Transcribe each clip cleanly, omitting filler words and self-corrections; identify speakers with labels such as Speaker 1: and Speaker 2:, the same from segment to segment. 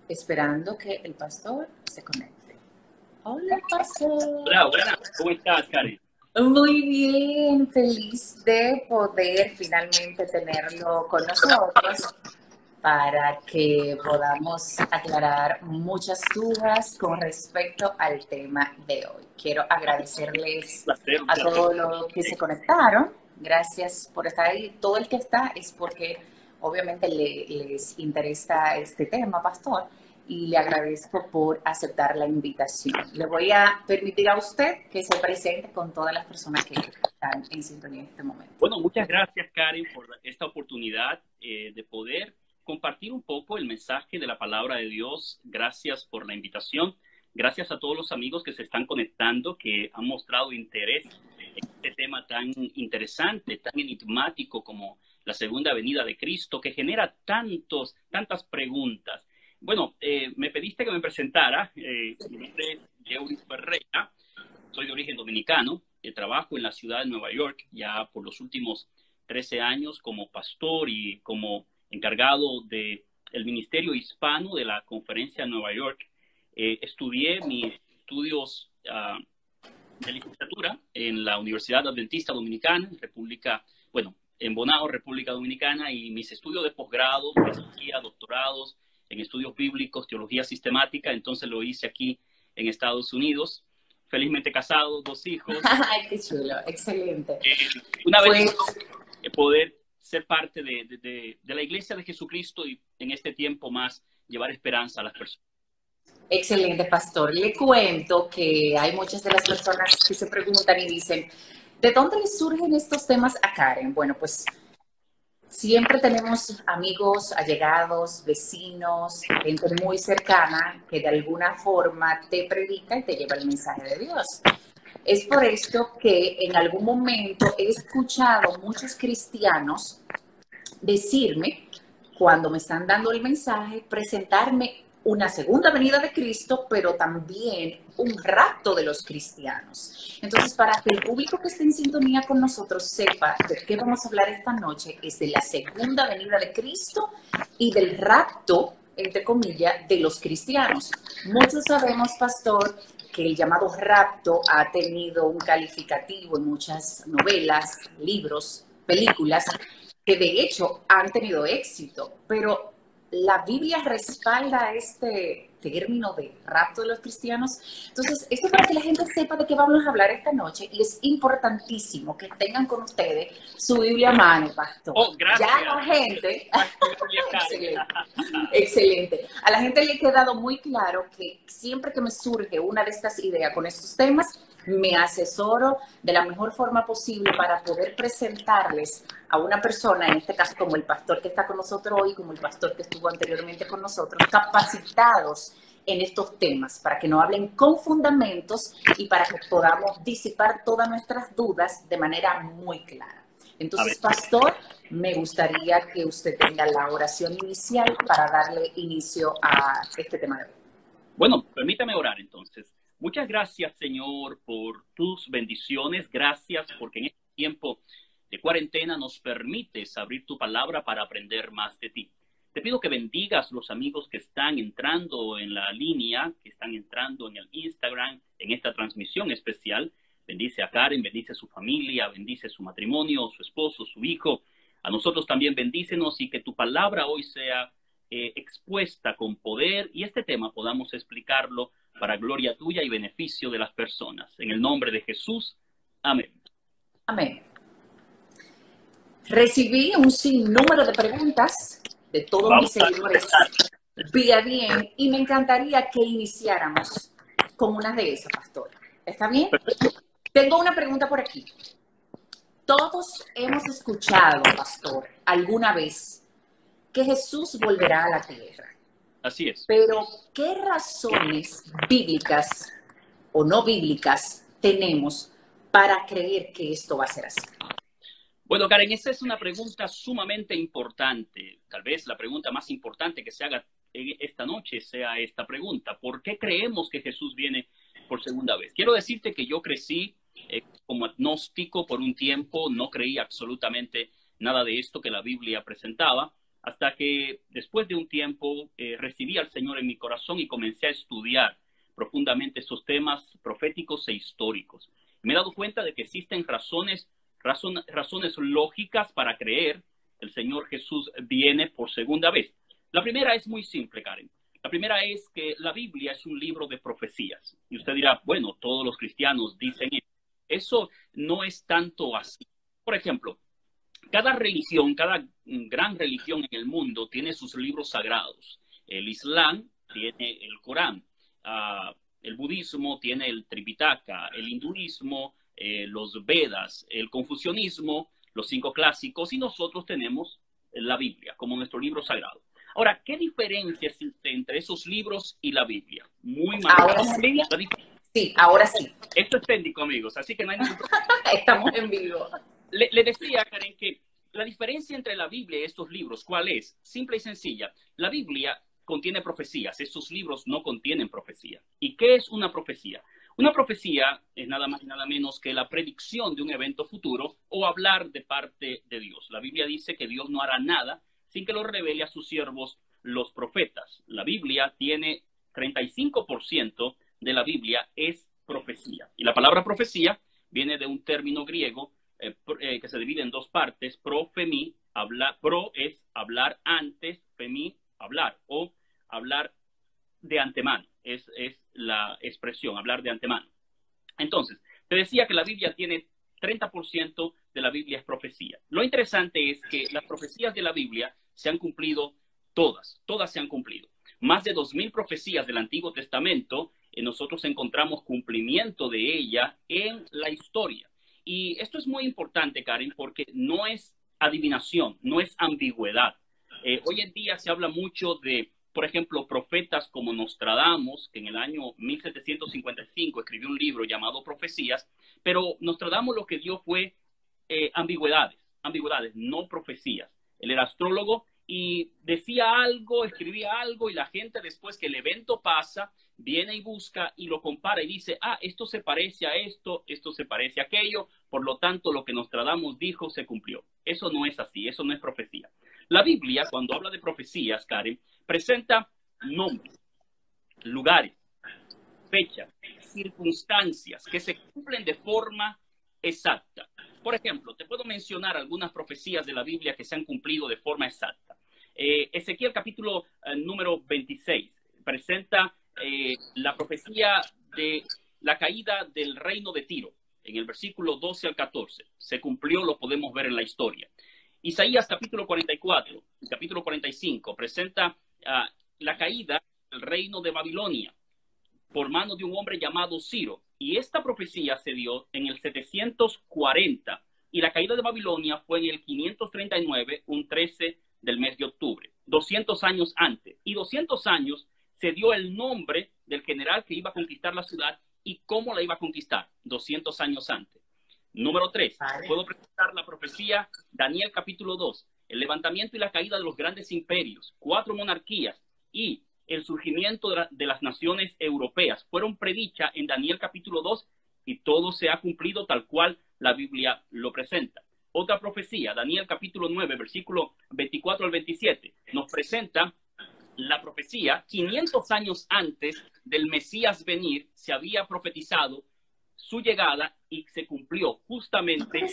Speaker 1: esperando que el pastor se conecte. Hola, pastor.
Speaker 2: Hola, buenas. ¿Cómo estás, Karen?
Speaker 1: Muy bien, feliz de poder finalmente tenerlo con nosotros para que podamos aclarar muchas dudas con respecto al tema de hoy. Quiero agradecerles
Speaker 2: Un
Speaker 1: a
Speaker 2: placer.
Speaker 1: todos los que se conectaron. Gracias por estar ahí. Todo el que está es porque obviamente les interesa este tema, pastor, y le agradezco por aceptar la invitación. Le voy a permitir a usted que se presente con todas las personas que están en sintonía en este momento.
Speaker 2: Bueno, muchas gracias, Karen, por esta oportunidad de poder compartir un poco el mensaje de la palabra de Dios. Gracias por la invitación. Gracias a todos los amigos que se están conectando, que han mostrado interés en este tema tan interesante, tan enigmático como la segunda venida de Cristo, que genera tantas preguntas. Bueno, me pediste que me presentara. Mi nombre es Euris Ferreira. Soy de origen dominicano, trabajo en la ciudad de Nueva York ya por los últimos 13 años como pastor y como encargado del ministerio hispano de la conferencia de Nueva York. Estudié mis estudios de licenciatura en la Universidad Adventista Dominicana, en Bonao, República Dominicana, y mis estudios de posgrado, maestría, doctorados en estudios bíblicos, teología sistemática, entonces lo hice aquí en Estados Unidos. Felizmente casado, 2 hijos.
Speaker 1: Ay, qué chulo, excelente.
Speaker 2: Una
Speaker 1: Pues,
Speaker 2: vez poder ser parte de la Iglesia de Jesucristo y en este tiempo más llevar esperanza a las personas.
Speaker 1: excelente, pastor. Le cuento que hay muchas de las personas que se preguntan y dicen, ¿de dónde les surgen estos temas a Karen? Bueno, pues siempre tenemos amigos, allegados, vecinos, gente muy cercana que de alguna forma te predica y te lleva el mensaje de Dios. Es por esto que en algún momento he escuchado muchos cristianos decirme, cuando me están dando el mensaje, presentarme una segunda venida de Cristo, pero también un rapto de los cristianos. Entonces, para que el público que esté en sintonía con nosotros sepa de qué vamos a hablar esta noche, es de la segunda venida de Cristo y del rapto, entre comillas, de los cristianos. Muchos sabemos, pastor, que el llamado rapto ha tenido un calificativo en muchas novelas, libros, películas, que de hecho han tenido éxito, pero la Biblia respalda este término de rapto de los cristianos. Entonces, esto para que la gente sepa de qué vamos a hablar esta noche, y es importantísimo que tengan con ustedes su Biblia a mano, pastor.
Speaker 2: Oh, gracias.
Speaker 1: Ya la gente, excelente, excelente. A la gente le ha quedado muy claro que siempre que me surge una de estas ideas con estos temas, me asesoro de la mejor forma posible para poder presentarles a una persona, en este caso como el pastor que está con nosotros hoy, como el pastor que estuvo anteriormente con nosotros, capacitados en estos temas, para que no hablen con fundamentos y para que podamos disipar todas nuestras dudas de manera muy clara. Entonces, pastor, me gustaría que usted tenga la oración inicial para darle inicio a este tema de hoy.
Speaker 2: Bueno, permítame orar entonces. Muchas gracias, Señor, por tus bendiciones. Gracias porque en este tiempo de cuarentena nos permites abrir tu palabra para aprender más de ti. Te pido que bendigas los amigos que están entrando en la línea, que están entrando en el Instagram, en esta transmisión especial. Bendice a Karen, bendice a su familia, bendice su matrimonio, su esposo, su hijo. A nosotros también bendícenos y que tu palabra hoy sea expuesta con poder y este tema podamos explicarlo para gloria tuya y beneficio de las personas. En el nombre de Jesús. Amén.
Speaker 1: Amén. Recibí un sinnúmero de preguntas de todos mis seguidores vía bien y me encantaría que iniciáramos con una de esas, pastor. ¿Está bien?
Speaker 2: Perfecto.
Speaker 1: Tengo una pregunta por aquí. Todos hemos escuchado, pastor, alguna vez que Jesús volverá a la tierra.
Speaker 2: Así es.
Speaker 1: Pero, ¿qué razones bíblicas o no bíblicas tenemos para creer que esto va a ser así?
Speaker 2: Bueno, Karen, esa es una pregunta sumamente importante. Tal vez la pregunta más importante que se haga esta noche sea esta pregunta. ¿Por qué creemos que Jesús viene por segunda vez? Quiero decirte que yo crecí como agnóstico por un tiempo, no creía absolutamente nada de esto que la Biblia presentaba, hasta que después de un tiempo recibí al Señor en mi corazón y comencé a estudiar profundamente estos temas proféticos e históricos. Me he dado cuenta de que existen razones lógicas para creer que el Señor Jesús viene por segunda vez. La primera es muy simple, Karen. La primera es que la Biblia es un libro de profecías. Y usted dirá, bueno, todos los cristianos dicen eso. Eso no es tanto así. Por ejemplo, cada religión, cada gran religión en el mundo tiene sus libros sagrados. El Islam tiene el Corán, el budismo tiene el Tripitaka, el hinduismo, los Vedas, el confucianismo, los 5 clásicos, y nosotros tenemos la Biblia como nuestro libro sagrado. Ahora, ¿qué diferencia existe entre esos libros y la Biblia? Muy marcada.
Speaker 1: ¿Ahora sí? Sí, ahora sí.
Speaker 2: Esto es técnico, amigos, así que no hay ningún problema.
Speaker 1: Estamos en vivo.
Speaker 2: Le decía, Karen, que la diferencia entre la Biblia y estos libros, ¿cuál es? Simple y sencilla. La Biblia contiene profecías, estos libros no contienen profecía. ¿Y qué es una profecía? Una profecía es nada más y nada menos que la predicción de un evento futuro o hablar de parte de Dios. La Biblia dice que Dios no hará nada sin que lo revele a sus siervos, los profetas. La Biblia tiene 35% de la Biblia es profecía. Y la palabra profecía viene de un término griego que se divide en 2 partes. Profemi, pro es hablar antes, femi, hablar, o hablar de antemano. Es la expresión, hablar de antemano. Entonces, te decía que la Biblia tiene 30% de la Biblia es profecía. Lo interesante es que las profecías de la Biblia se han cumplido todas se han cumplido. Más de 2000 profecías del Antiguo Testamento, nosotros encontramos cumplimiento de ella en la historia. Y esto es muy importante, Karen, porque no es adivinación, no es ambigüedad. Hoy en día se habla mucho de, por ejemplo, profetas como Nostradamus, que en el año 1755 escribió un libro llamado Profecías, pero Nostradamus lo que dio fue ambigüedades, no profecías. Él era astrólogo y decía algo, escribía algo, y la gente, después que el evento pasa, viene y busca y lo compara y dice, esto se parece a esto, esto se parece a aquello, por lo tanto lo que Nostradamus dijo se cumplió. Eso no es así, eso no es profecía. La Biblia, cuando habla de profecías, Karen, presenta nombres, lugares, fechas, circunstancias que se cumplen de forma exacta. Por ejemplo, te puedo mencionar algunas profecías de la Biblia que se han cumplido de forma exacta. Ezequiel capítulo número 26 presenta la profecía de la caída del reino de Tiro, en el versículo 12 al 14. Se cumplió, lo podemos ver en la historia. Isaías capítulo 44, capítulo 45, presenta la caída del reino de Babilonia por mano de un hombre llamado Ciro. Y esta profecía se dio en el 740 y la caída de Babilonia fue en el 539, un 13 del mes de octubre, 200 años antes. Y 200 años se dio el nombre del general que iba a conquistar la ciudad y cómo la iba a conquistar, 200 años antes. Número 3, puedo presentar la profecía Daniel capítulo 2, el levantamiento y la caída de los grandes imperios, 4 monarquías y el surgimiento de las naciones europeas. Fueron predichas en Daniel capítulo 2 y todo se ha cumplido tal cual la Biblia lo presenta. Otra profecía, Daniel capítulo 9, versículo 24 al 27, nos presenta la profecía 500 años antes del Mesías venir, se había profetizado su llegada y se cumplió justamente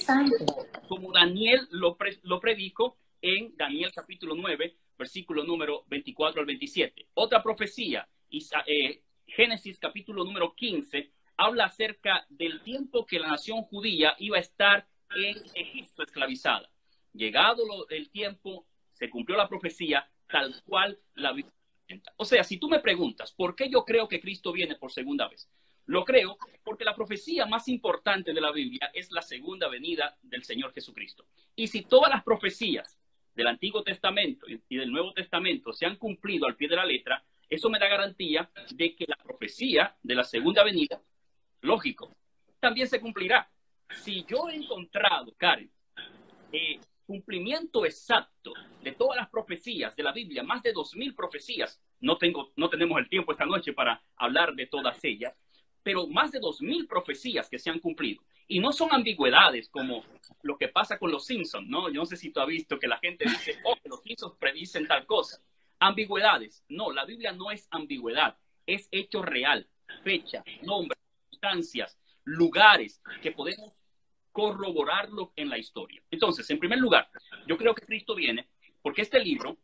Speaker 2: como Daniel lo predicó en Daniel capítulo 9, versículo número 24 al 27. Otra profecía, Génesis capítulo número 15, habla acerca del tiempo que la nación judía iba a estar en Egipto esclavizada. Llegado el tiempo, se cumplió la profecía tal cual la Biblia presenta. O sea, si tú me preguntas, ¿por qué yo creo que Cristo viene por segunda vez? Lo creo porque la profecía más importante de la Biblia es la segunda venida del Señor Jesucristo. Y si todas las profecías del Antiguo Testamento y del Nuevo Testamento se han cumplido al pie de la letra, eso me da garantía de que la profecía de la segunda venida, lógico, también se cumplirá. Si yo he encontrado, Karen, cumplimiento exacto de todas las profecías de la Biblia, más de 2000 profecías, no tenemos el tiempo esta noche para hablar de todas ellas, pero más de 2000 profecías que se han cumplido. Y no son ambigüedades como lo que pasa con los Simpsons, ¿no? Yo no sé si tú has visto que la gente dice, oh, que los Simpsons predicen tal cosa. Ambigüedades. No, la Biblia no es ambigüedad, es hecho real, fecha, nombre, circunstancias, lugares que podemos corroborarlo en la historia. Entonces, en primer lugar, yo creo que Cristo viene porque este libro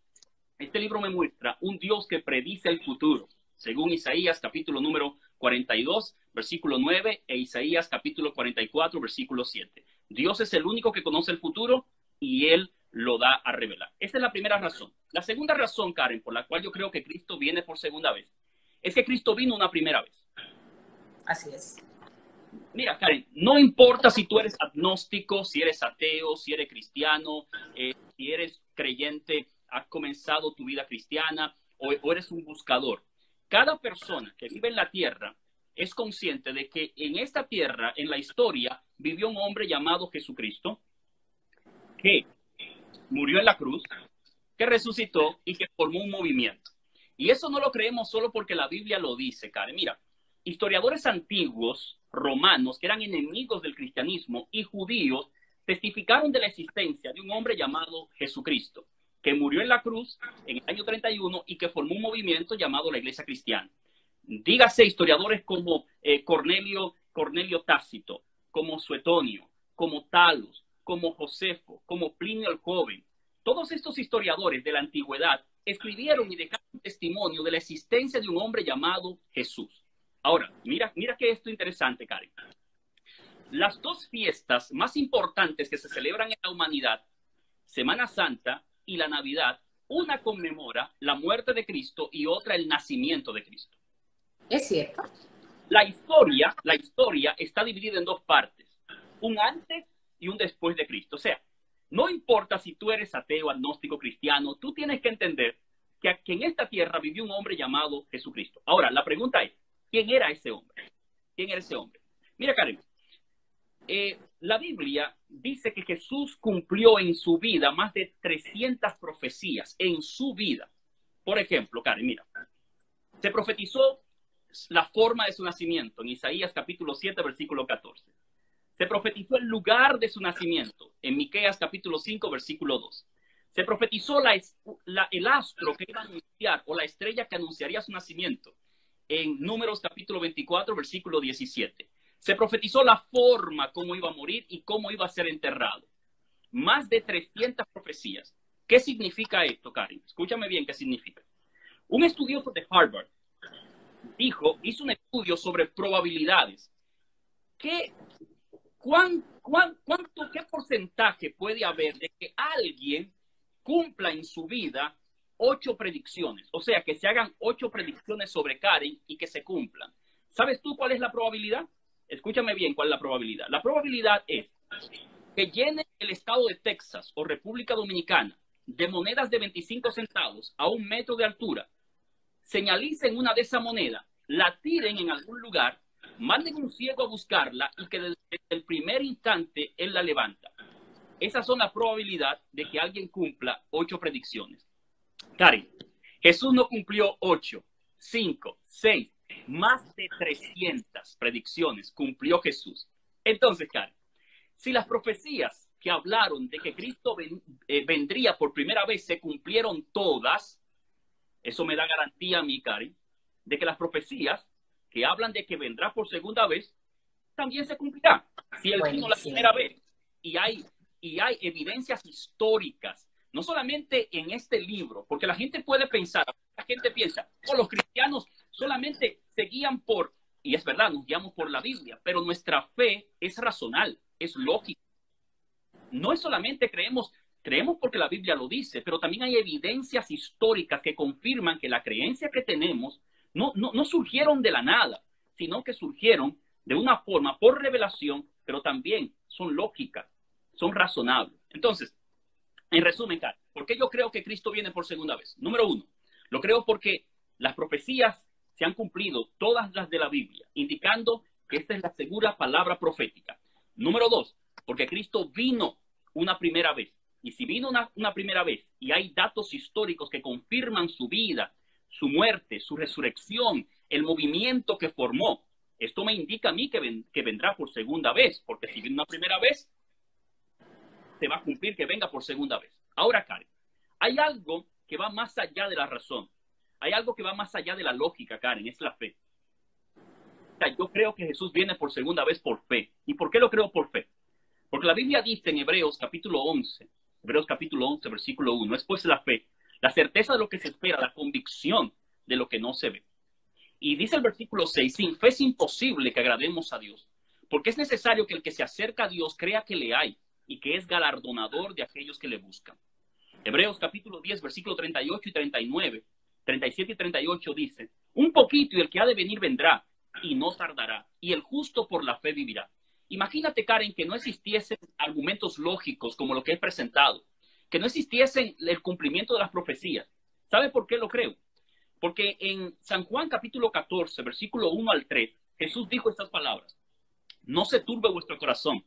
Speaker 2: me muestra un Dios que predice el futuro, según Isaías capítulo número 42, versículo 9, e Isaías capítulo 44, versículo 7. Dios es el único que conoce el futuro y Él lo da a revelar. Esta es la primera razón. La segunda razón, Karen, por la cual yo creo que Cristo viene por segunda vez, es que Cristo vino una primera vez.
Speaker 1: Así es.
Speaker 2: Mira, Karen, no importa si tú eres agnóstico, si eres ateo, si eres cristiano, si eres creyente, has comenzado tu vida cristiana o eres un buscador. Cada persona que vive en la tierra es consciente de que en esta tierra, en la historia, vivió un hombre llamado Jesucristo, que murió en la cruz, que resucitó y que formó un movimiento. Y eso no lo creemos solo porque la Biblia lo dice, Karen. Mira, historiadores antiguos, romanos, que eran enemigos del cristianismo, y judíos, testificaron de la existencia de un hombre llamado Jesucristo, que murió en la cruz en el año 31 y que formó un movimiento llamado la Iglesia Cristiana. Dígase historiadores como Cornelio Tácito, como Suetonio, como Talos, como Josefo, como Plinio el Joven. Todos estos historiadores de la antigüedad escribieron y dejaron testimonio de la existencia de un hombre llamado Jesús. Ahora, mira que esto es interesante, Karen. Las dos fiestas más importantes que se celebran en la humanidad, Semana Santa y la Navidad, una conmemora la muerte de Cristo y otra el nacimiento de Cristo.
Speaker 1: Es cierto.
Speaker 2: La historia está dividida en dos partes, un antes y un después de Cristo. O sea, no importa si tú eres ateo, agnóstico, cristiano, tú tienes que entender que en esta tierra vivió un hombre llamado Jesucristo. Ahora, la pregunta es, ¿quién era ese hombre? ¿Quién era ese hombre? Mira, Karen, la Biblia dice que Jesús cumplió en su vida más de 300 profecías en su vida. Por ejemplo, Karen, mira, se profetizó la forma de su nacimiento en Isaías capítulo 7, versículo 14. Se profetizó el lugar de su nacimiento en Miqueas capítulo 5, versículo 2. Se profetizó el astro que iba a anunciar, o la estrella que anunciaría su nacimiento, en Números capítulo 24, versículo 17. Se profetizó la forma, cómo iba a morir y cómo iba a ser enterrado. Más de 300 profecías. ¿Qué significa esto, Karen? Escúchame bien qué significa. Un estudioso de Harvard hizo un estudio sobre probabilidades. ¿Qué porcentaje puede haber de que alguien cumpla en su vida 8 predicciones? O sea, que se hagan 8 predicciones sobre Karen y que se cumplan. ¿Sabes tú cuál es la probabilidad? Escúchame bien cuál es la probabilidad. La probabilidad es que llenen el estado de Texas o República Dominicana de monedas de 25 centavos a 1 metro de altura, señalicen una de esas monedas, la tiren en algún lugar, manden un ciego a buscarla y que desde el primer instante él la levanta. Esas son las probabilidades de que alguien cumpla 8 predicciones. Karen, Jesús no cumplió 8, 5, 6, más de 300 predicciones cumplió Jesús. Entonces, Karen, si las profecías que hablaron de que Cristo vendría por primera vez se cumplieron todas, eso me da garantía a mí, Karen, de que las profecías que hablan de que vendrá por segunda vez también se cumplirán. Si él vino la primera vez y hay evidencias históricas, no solamente en este libro, porque la gente piensa, los cristianos solamente se guían y es verdad, nos guiamos por la Biblia, pero nuestra fe es racional, es lógica. No es solamente creemos porque la Biblia lo dice, pero también hay evidencias históricas que confirman que la creencia que tenemos no surgieron de la nada, sino que surgieron de una forma por revelación, pero también son lógicas, son razonables. Entonces, en resumen, Carlos, ¿por qué yo creo que Cristo viene por segunda vez? Número 1, lo creo porque las profecías se han cumplido, todas las de la Biblia, indicando que esta es la segura palabra profética. Número 2, porque Cristo vino una primera vez. Y si vino una primera vez y hay datos históricos que confirman su vida, su muerte, su resurrección, el movimiento que formó, Esto me indica a mí que vendrá por segunda vez, porque si viene una primera vez, se va a cumplir que venga por segunda vez. Ahora, Karen, hay algo que va más allá de la razón. Hay algo que va más allá de la lógica, Karen, es la fe. O sea, yo creo que Jesús viene por segunda vez por fe. ¿Y por qué lo creo por fe? Porque la Biblia dice en Hebreos capítulo 11, versículo 1, es pues la fe, la certeza de lo que se espera, la convicción de lo que no se ve. Y dice el versículo 6, sin fe es imposible que agrademos a Dios, porque es necesario que el que se acerca a Dios crea que le hay y que es galardonador de aquellos que le buscan. Hebreos capítulo 10, versículo 38 y 39, 37 y 38 dice, un poquito y el que ha de venir vendrá y no tardará, y el justo por la fe vivirá. Imagínate, Karen, que no existiesen argumentos lógicos como lo que he presentado, que no existiesen el cumplimiento de las profecías. ¿Sabe por qué lo creo? Porque en San Juan capítulo 14, versículo 1 al 3, Jesús dijo estas palabras, no se turbe vuestro corazón,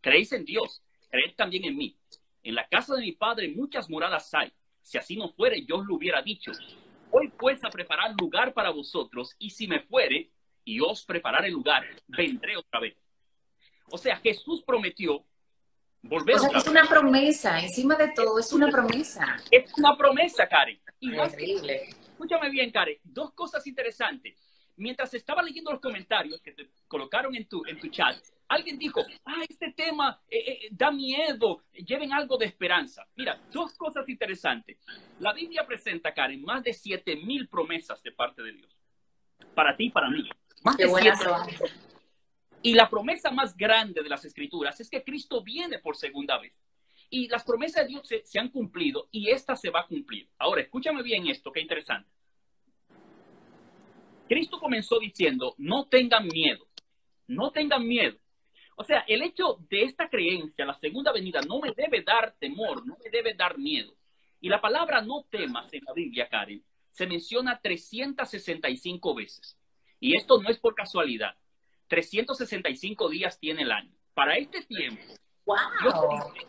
Speaker 2: creéis en Dios, creed también en mí. En la casa de mi Padre muchas moradas hay, si así no fuere yo os lo hubiera dicho. Voy pues a preparar lugar para vosotros, y si me fuere y os prepararé lugar, vendré otra vez. O sea, Jesús prometió volver
Speaker 1: O sea,
Speaker 2: otra
Speaker 1: que es
Speaker 2: vez.
Speaker 1: una promesa, encima de todo, es una promesa.
Speaker 2: Es una promesa, Karen. Y más que,
Speaker 1: Terrible.
Speaker 2: escúchame bien, Karen, dos cosas interesantes. Mientras estaba leyendo los comentarios que te colocaron en tu chat, alguien dijo, este tema da miedo, lleven algo de esperanza. Mira, dos cosas interesantes. La Biblia presenta, Karen, más de 7,000 promesas de parte de Dios. Para ti y para mí. Más
Speaker 1: Qué
Speaker 2: de
Speaker 1: buenas
Speaker 2: 7,000.
Speaker 1: son.
Speaker 2: Y la promesa más grande de las Escrituras es que Cristo viene por segunda vez. Y las promesas de Dios se han cumplido y esta se va a cumplir. Ahora, escúchame bien esto, qué interesante. Cristo comenzó diciendo, no tengan miedo, no tengan miedo. O sea, el hecho de esta creencia, la segunda venida, no me debe dar temor, no me debe dar miedo. Y la palabra no temas en la Biblia, Karen, se menciona 365 veces. Y esto no es por casualidad. 365 días tiene el año. Para este tiempo, Dios me
Speaker 1: ¡Wow!
Speaker 2: dice,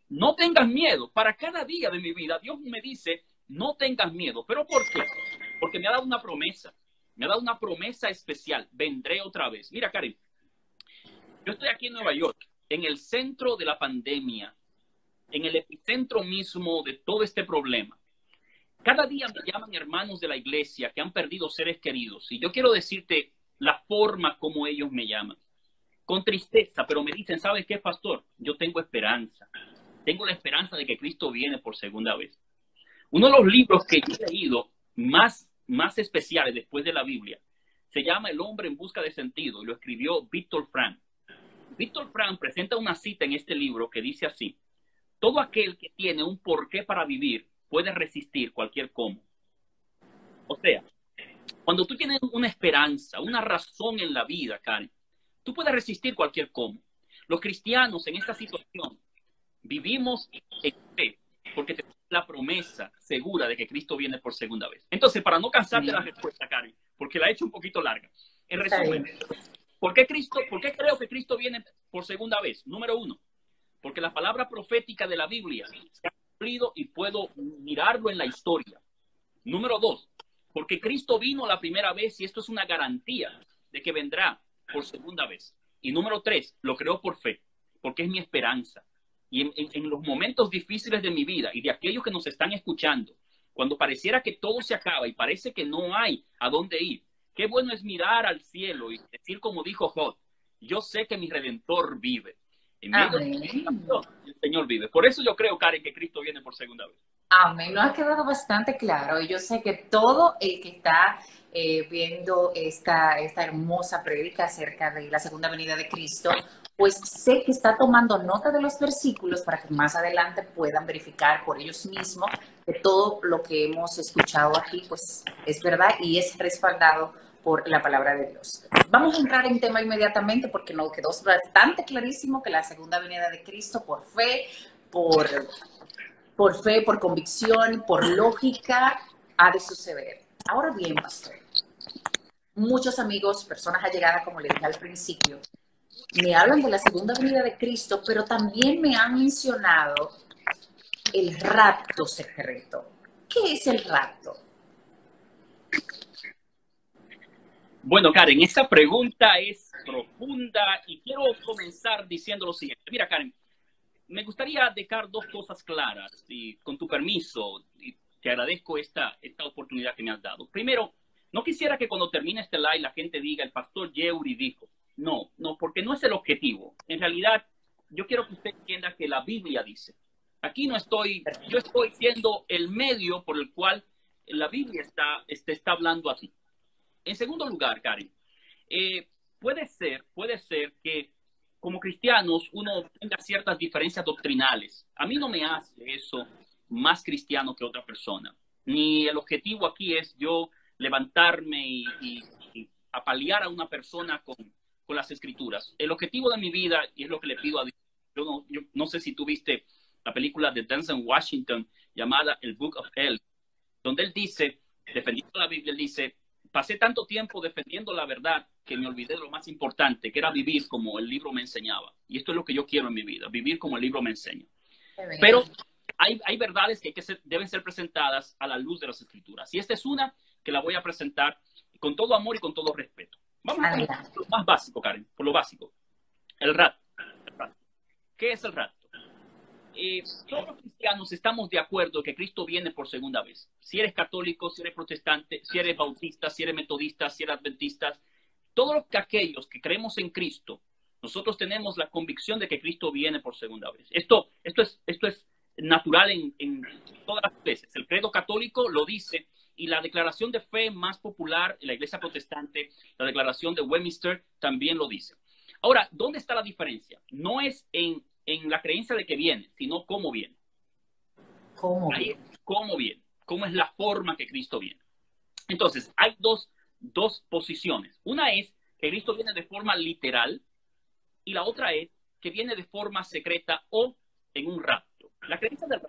Speaker 2: no tengas miedo. Para cada día de mi vida, Dios me dice, no tengas miedo. ¿Pero por qué? Porque me ha dado una promesa. Me ha dado una promesa especial. Vendré otra vez. Mira, Karen, yo estoy aquí en Nueva York, en el centro de la pandemia, en el epicentro mismo de todo este problema. Cada día me llaman hermanos de la iglesia que han perdido seres queridos. Y yo quiero decirte la forma como ellos me llaman. Con tristeza, pero me dicen, ¿sabes qué, pastor? Yo tengo esperanza. Tengo la esperanza de que Cristo viene por segunda vez. Uno de los libros que yo he leído más especiales después de la Biblia se llama El hombre en busca de sentido y lo escribió Víctor Frank. Víctor Frank presenta una cita en este libro que dice así: todo aquel que tiene un porqué para vivir puede resistir cualquier cómo. O sea, cuando tú tienes una esperanza, una razón en la vida, Karen, tú puedes resistir cualquier cómo. Los cristianos en esta situación vivimos en fe porque tenemos la promesa segura de que Cristo viene por segunda vez. Entonces, para no cansarte la respuesta, Karen, porque la he hecho un poquito larga. En resumen, ¿por qué creo que Cristo viene por segunda vez? Número uno, porque la palabra profética de la Biblia se ha cumplido y puedo mirarlo en la historia. Número dos, porque Cristo vino la primera vez y esto es una garantía de que vendrá por segunda vez. Y número tres, lo creo por fe, porque es mi esperanza. Y en los momentos difíciles de mi vida y de aquellos que nos están escuchando, cuando pareciera que todo se acaba y parece que no hay a dónde ir, qué bueno es mirar al cielo y decir como dijo Job, yo sé que mi Redentor vive. En medio de la situación, el Señor vive. Por eso yo creo, Karen, que Cristo viene por segunda vez.
Speaker 1: Amén, nos ha quedado bastante claro y yo sé que todo el que está viendo esta hermosa prédica acerca de la segunda venida de Cristo, pues sé que está tomando nota de los versículos para que más adelante puedan verificar por ellos mismos que todo lo que hemos escuchado aquí pues es verdad y es respaldado por la palabra de Dios. Vamos a entrar en tema inmediatamente porque nos quedó bastante clarísimo que la segunda venida de Cristo por fe, por convicción, por lógica, ha de suceder. Ahora bien, pastor, muchos amigos, personas allegadas, como le dije al principio, me hablan de la segunda venida de Cristo, pero también me han mencionado el rapto secreto. ¿Qué es el rapto?
Speaker 2: Bueno, Karen, esta pregunta es profunda y quiero comenzar diciendo lo siguiente. Mira, Karen, me gustaría dejar dos cosas claras y con tu permiso, y te agradezco esta oportunidad que me has dado. Primero, no quisiera que cuando termine este live la gente diga el pastor Yeuri dijo. No, no, porque no es el objetivo. En realidad, yo quiero que usted entienda que la Biblia dice. Aquí no estoy, yo estoy siendo el medio por el cual la Biblia está hablando a ti. En segundo lugar, Karen, puede ser que como cristianos uno tenga ciertas diferencias doctrinales. A mí no me hace eso más cristiano que otra persona. Ni el objetivo aquí es yo levantarme y apalear a una persona con las escrituras. El objetivo de mi vida, y es lo que le pido a Dios, yo no sé si tú viste la película de Denzel Washington llamada El Book of Eli, donde él dice, defendiendo la Biblia, él dice, pasé tanto tiempo defendiendo la verdad que me olvidé de lo más importante, que era vivir como el libro me enseñaba. Y esto es lo que yo quiero en mi vida, vivir como el libro me enseña. Pero hay verdades que deben ser presentadas a la luz de las Escrituras. Y esta es una que la voy a presentar con todo amor y con todo respeto. Vamos a comenzar por lo más básico, Karen, por lo básico. El rapto. ¿Qué es el rapto? Todos los cristianos estamos de acuerdo que Cristo viene por segunda vez. Si eres católico, si eres protestante, si eres bautista, si eres metodista, si eres adventista, todos aquellos que creemos en Cristo, nosotros tenemos la convicción de que Cristo viene por segunda vez. Esto es natural en todas las iglesias. El credo católico lo dice y la declaración de fe más popular en la iglesia protestante, la declaración de Westminster, también lo dice. Ahora, ¿dónde está la diferencia? No es en la creencia de que viene, sino cómo viene. ¿Cómo viene? ¿Cómo es la forma que Cristo viene? Entonces, hay dos posiciones. Una es que Cristo viene de forma literal y la otra es que viene de forma secreta o en un rapto. La creencia del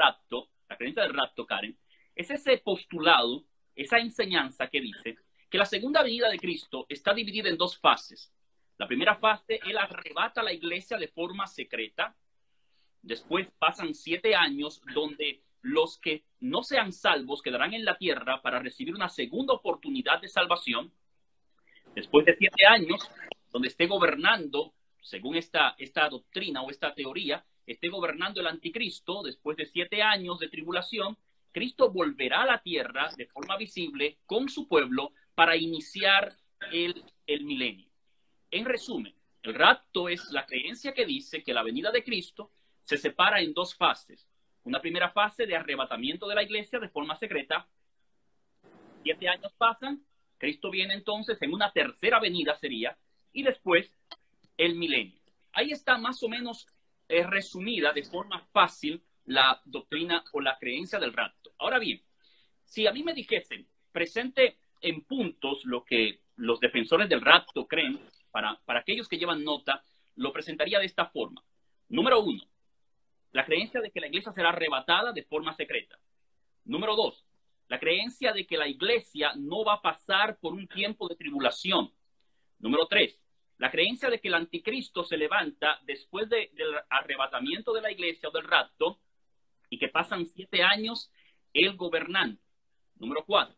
Speaker 2: rapto, Karen, es ese postulado, esa enseñanza que dice que la segunda venida de Cristo está dividida en dos fases. La primera fase, Él arrebata a la iglesia de forma secreta. Después pasan 7 años donde los que no sean salvos quedarán en la tierra para recibir una segunda oportunidad de salvación. Después de 7 años, donde esté gobernando, según esta doctrina o esta teoría, esté gobernando el anticristo, después de 7 años de tribulación, Cristo volverá a la tierra de forma visible con su pueblo para iniciar el milenio. En resumen, el rapto es la creencia que dice que la venida de Cristo se separa en dos fases. Una primera fase de arrebatamiento de la iglesia de forma secreta. 7 años pasan, Cristo viene entonces en una tercera venida sería, y después el milenio. Ahí está más o menos resumida de forma fácil la doctrina o la creencia del rapto. Ahora bien, si a mí me dijesen, presente en puntos lo que los defensores del rapto creen, para aquellos que llevan nota, lo presentaría de esta forma. Número 1, la creencia de que la iglesia será arrebatada de forma secreta. Número 2, la creencia de que la iglesia no va a pasar por un tiempo de tribulación. Número 3, la creencia de que el anticristo se levanta después del arrebatamiento de la iglesia o del rapto y que pasan 7 años él gobernando. Número 4,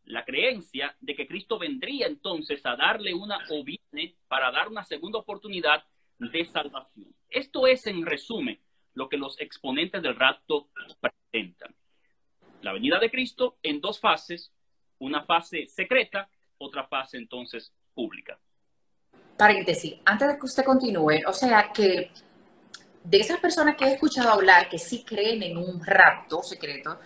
Speaker 2: la creencia de que Cristo vendría entonces a darle o viene para dar una segunda oportunidad de salvación. Esto es, en resumen, lo que los exponentes del rapto presentan. La venida de Cristo en dos fases, una fase secreta, otra fase entonces pública.
Speaker 1: Paréntesis, antes de que usted continúe, o sea que de esas personas que he escuchado hablar que sí creen en un rapto secreto,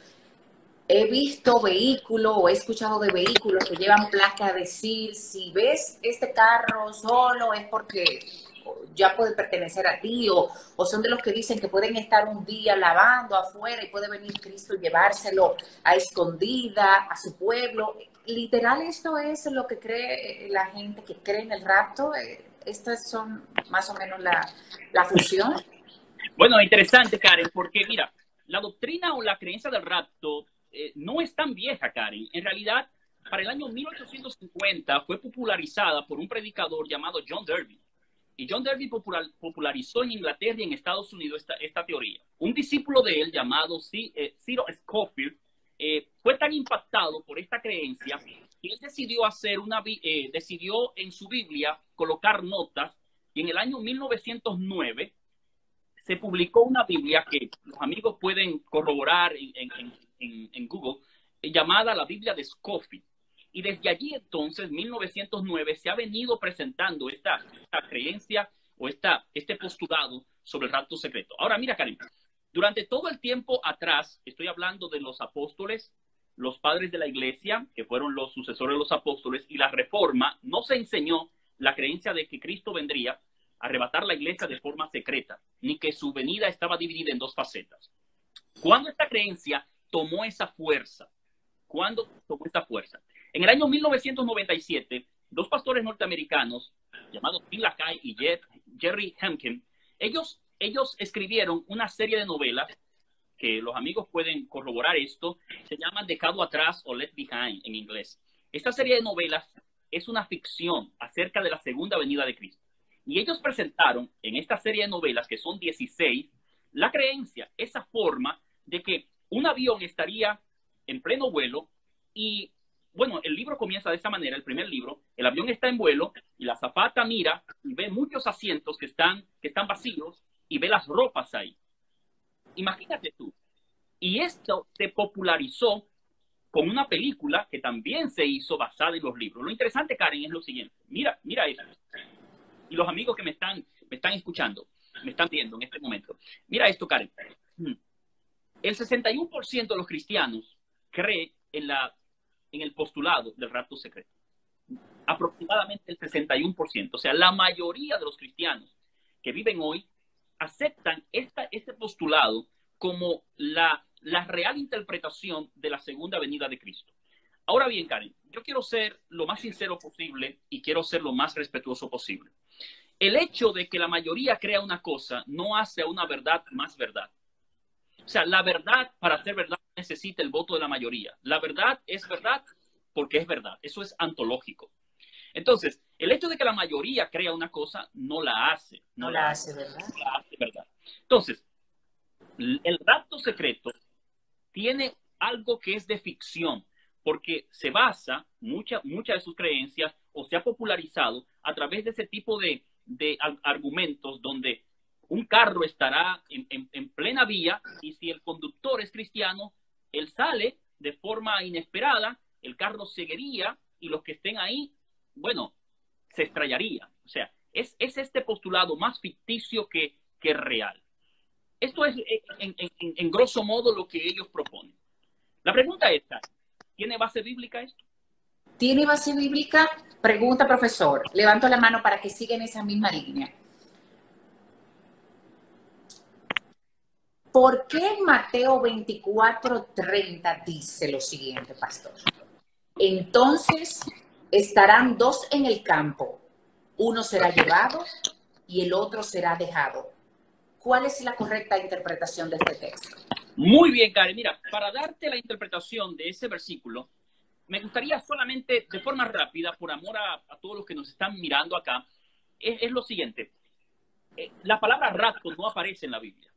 Speaker 1: he visto vehículos o he escuchado de vehículos que llevan placa a decir, si ves este carro solo es porque ya puede pertenecer a ti, o son de los que dicen que pueden estar un día lavando afuera y puede venir Cristo y llevárselo a escondida a su pueblo. Literal, esto es lo que cree la gente que cree en el rapto. Estas son más o menos la fusión.
Speaker 2: Bueno, interesante, Karen, porque mira, la doctrina o la creencia del rapto no es tan vieja, Karen. En realidad, para el año 1850 fue popularizada por un predicador llamado John Derby. Y John Derby popularizó en Inglaterra y en Estados Unidos esta teoría. Un discípulo de él llamado Cyril Scofield fue tan impactado por esta creencia él decidió decidió en su Biblia colocar notas, y en el año 1909 se publicó una Biblia que los amigos pueden corroborar en Google, llamada la Biblia de Scofield. Y desde allí entonces, 1909, se ha venido presentando esta creencia o este postulado sobre el rapto secreto. Ahora mira, Karen, durante todo el tiempo atrás, estoy hablando de los apóstoles, los padres de la iglesia, que fueron los sucesores de los apóstoles, y la reforma, no se enseñó la creencia de que Cristo vendría a arrebatar la iglesia de forma secreta, ni que su venida estaba dividida en dos facetas. ¿Cuándo esta creencia tomó esa fuerza? ¿Cuándo tomó esta fuerza? En el año 1997, dos pastores norteamericanos, llamados Bill Lacaille y Jerry Hemken, ellos escribieron una serie de novelas que los amigos pueden corroborar esto, se llaman Dejado Atrás o Left Behind en inglés. Esta serie de novelas es una ficción acerca de la segunda venida de Cristo. Y ellos presentaron en esta serie de novelas, que son 16, la creencia, esa forma de que un avión estaría en pleno vuelo y, bueno, el libro comienza de esta manera, el primer libro, el avión está en vuelo y la azafata mira y ve muchos asientos que están vacíos y ve las ropas ahí. Imagínate tú. Y esto se popularizó con una película que también se hizo basada en los libros. Lo interesante, Karen, es lo siguiente. Mira esto. Y los amigos que me están escuchando, me están viendo en este momento. Mira esto, Karen. El 61% de los cristianos cree en el postulado del rapto secreto. Aproximadamente el 61%. O sea, la mayoría de los cristianos que viven hoy aceptan este postulado como la real interpretación de la segunda venida de Cristo. Ahora bien, Karen, yo quiero ser lo más sincero posible y quiero ser lo más respetuoso posible. El hecho de que la mayoría crea una cosa no hace a una verdad más verdad. O sea, la verdad, para ser verdad, necesita el voto de la mayoría. La verdad es verdad porque es verdad. Eso es antológico. Entonces, el hecho de que la mayoría crea una cosa no la hace.
Speaker 1: No la hace verdad.
Speaker 2: No la hace verdad. Entonces, el rapto secreto tiene algo que es de ficción, porque se basa, mucha de sus creencias, o se ha popularizado a través de ese tipo de argumentos donde un carro estará en plena vía y si el conductor es cristiano, él sale de forma inesperada, el carro seguiría y los que estén ahí, bueno, se estrellaría. O sea, es este postulado más ficticio que real. Esto es en grosso modo lo que ellos proponen. La pregunta es, ¿tiene base bíblica esto?
Speaker 1: ¿Tiene base bíblica? Pregunta, profesor. Levanto la mano para que siga en esa misma línea. ¿Por qué Mateo 24:30 dice lo siguiente, pastor? Entonces estarán dos en el campo, uno será llevado y el otro será dejado. ¿Cuál es la correcta interpretación de este texto?
Speaker 2: Muy bien, Karen. Mira, para darte la interpretación de ese versículo, me gustaría solamente, de forma rápida, por amor a todos los que nos están mirando acá, es lo siguiente. La palabra rapto no aparece en la Biblia.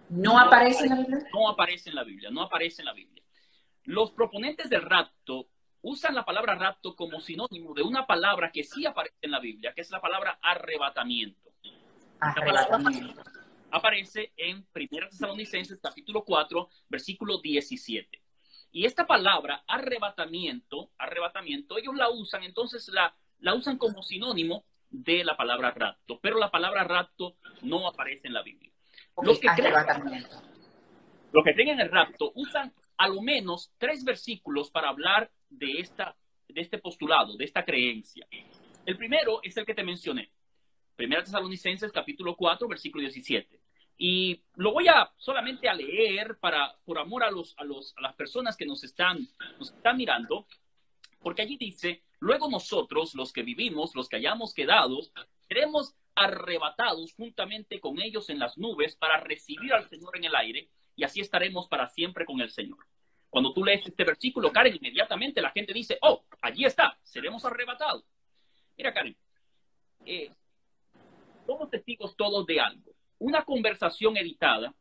Speaker 1: ¿No aparece en la Biblia?
Speaker 2: No aparece en la Biblia, no aparece en la Biblia. Los proponentes del rapto usan la palabra rapto como sinónimo de una palabra que sí aparece en la Biblia, que es la palabra arrebatamiento.
Speaker 1: Arrebatamiento.
Speaker 2: Aparece en 1 Tesalonicenses capítulo 4, versículo 17. Y esta palabra arrebatamiento, ellos la usan, entonces la usan como sinónimo de la palabra rapto, pero la palabra rapto no aparece en la Biblia.
Speaker 1: Okay,
Speaker 2: los que creen en el rapto usan a lo menos 3 versículos para hablar de este postulado, de esta creencia. El primero es el que te mencioné, 1 Tesalonicenses capítulo 4, versículo 17. Y lo voy solamente a leer por amor a las personas que nos están mirando, porque allí dice: luego nosotros, los que vivimos, los que hayamos quedado, seremos arrebatados juntamente con ellos en las nubes para recibir al Señor en el aire, y así estaremos para siempre con el Señor. Cuando tú lees este versículo, Karen, inmediatamente la gente dice: oh, allí está, seremos arrebatados. Mira, Karen, somos testigos todos de algo. Una conversación editada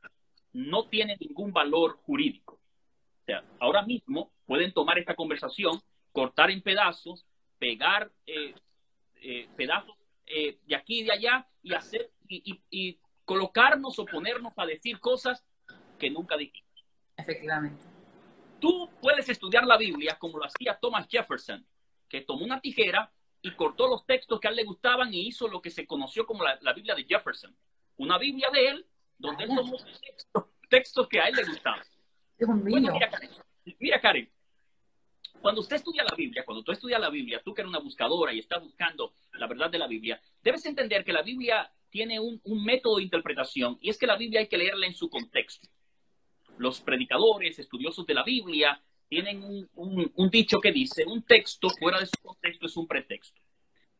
Speaker 2: no tiene ningún valor jurídico. O sea, ahora mismo pueden tomar esta conversación cortar en pedazos, pegar pedazos de aquí y de allá y hacer y colocarnos o ponernos a decir cosas que nunca dijimos.
Speaker 1: Efectivamente.
Speaker 2: Tú puedes estudiar la Biblia como lo hacía Thomas Jefferson, que tomó una tijera y cortó los textos que a él le gustaban y hizo lo que se conoció como la Biblia de Jefferson. Una Biblia de él, donde él tomó textos que a él le gustaban.
Speaker 1: Dios mío.
Speaker 2: Bueno, mira, Karen, cuando usted estudia la Biblia, cuando tú estudias la Biblia, tú que eres una buscadora y estás buscando la verdad de la Biblia, debes entender que la Biblia tiene un método de interpretación y es que la Biblia hay que leerla en su contexto. Los predicadores, estudiosos de la Biblia, tienen un dicho que dice, un texto fuera de su contexto es un pretexto.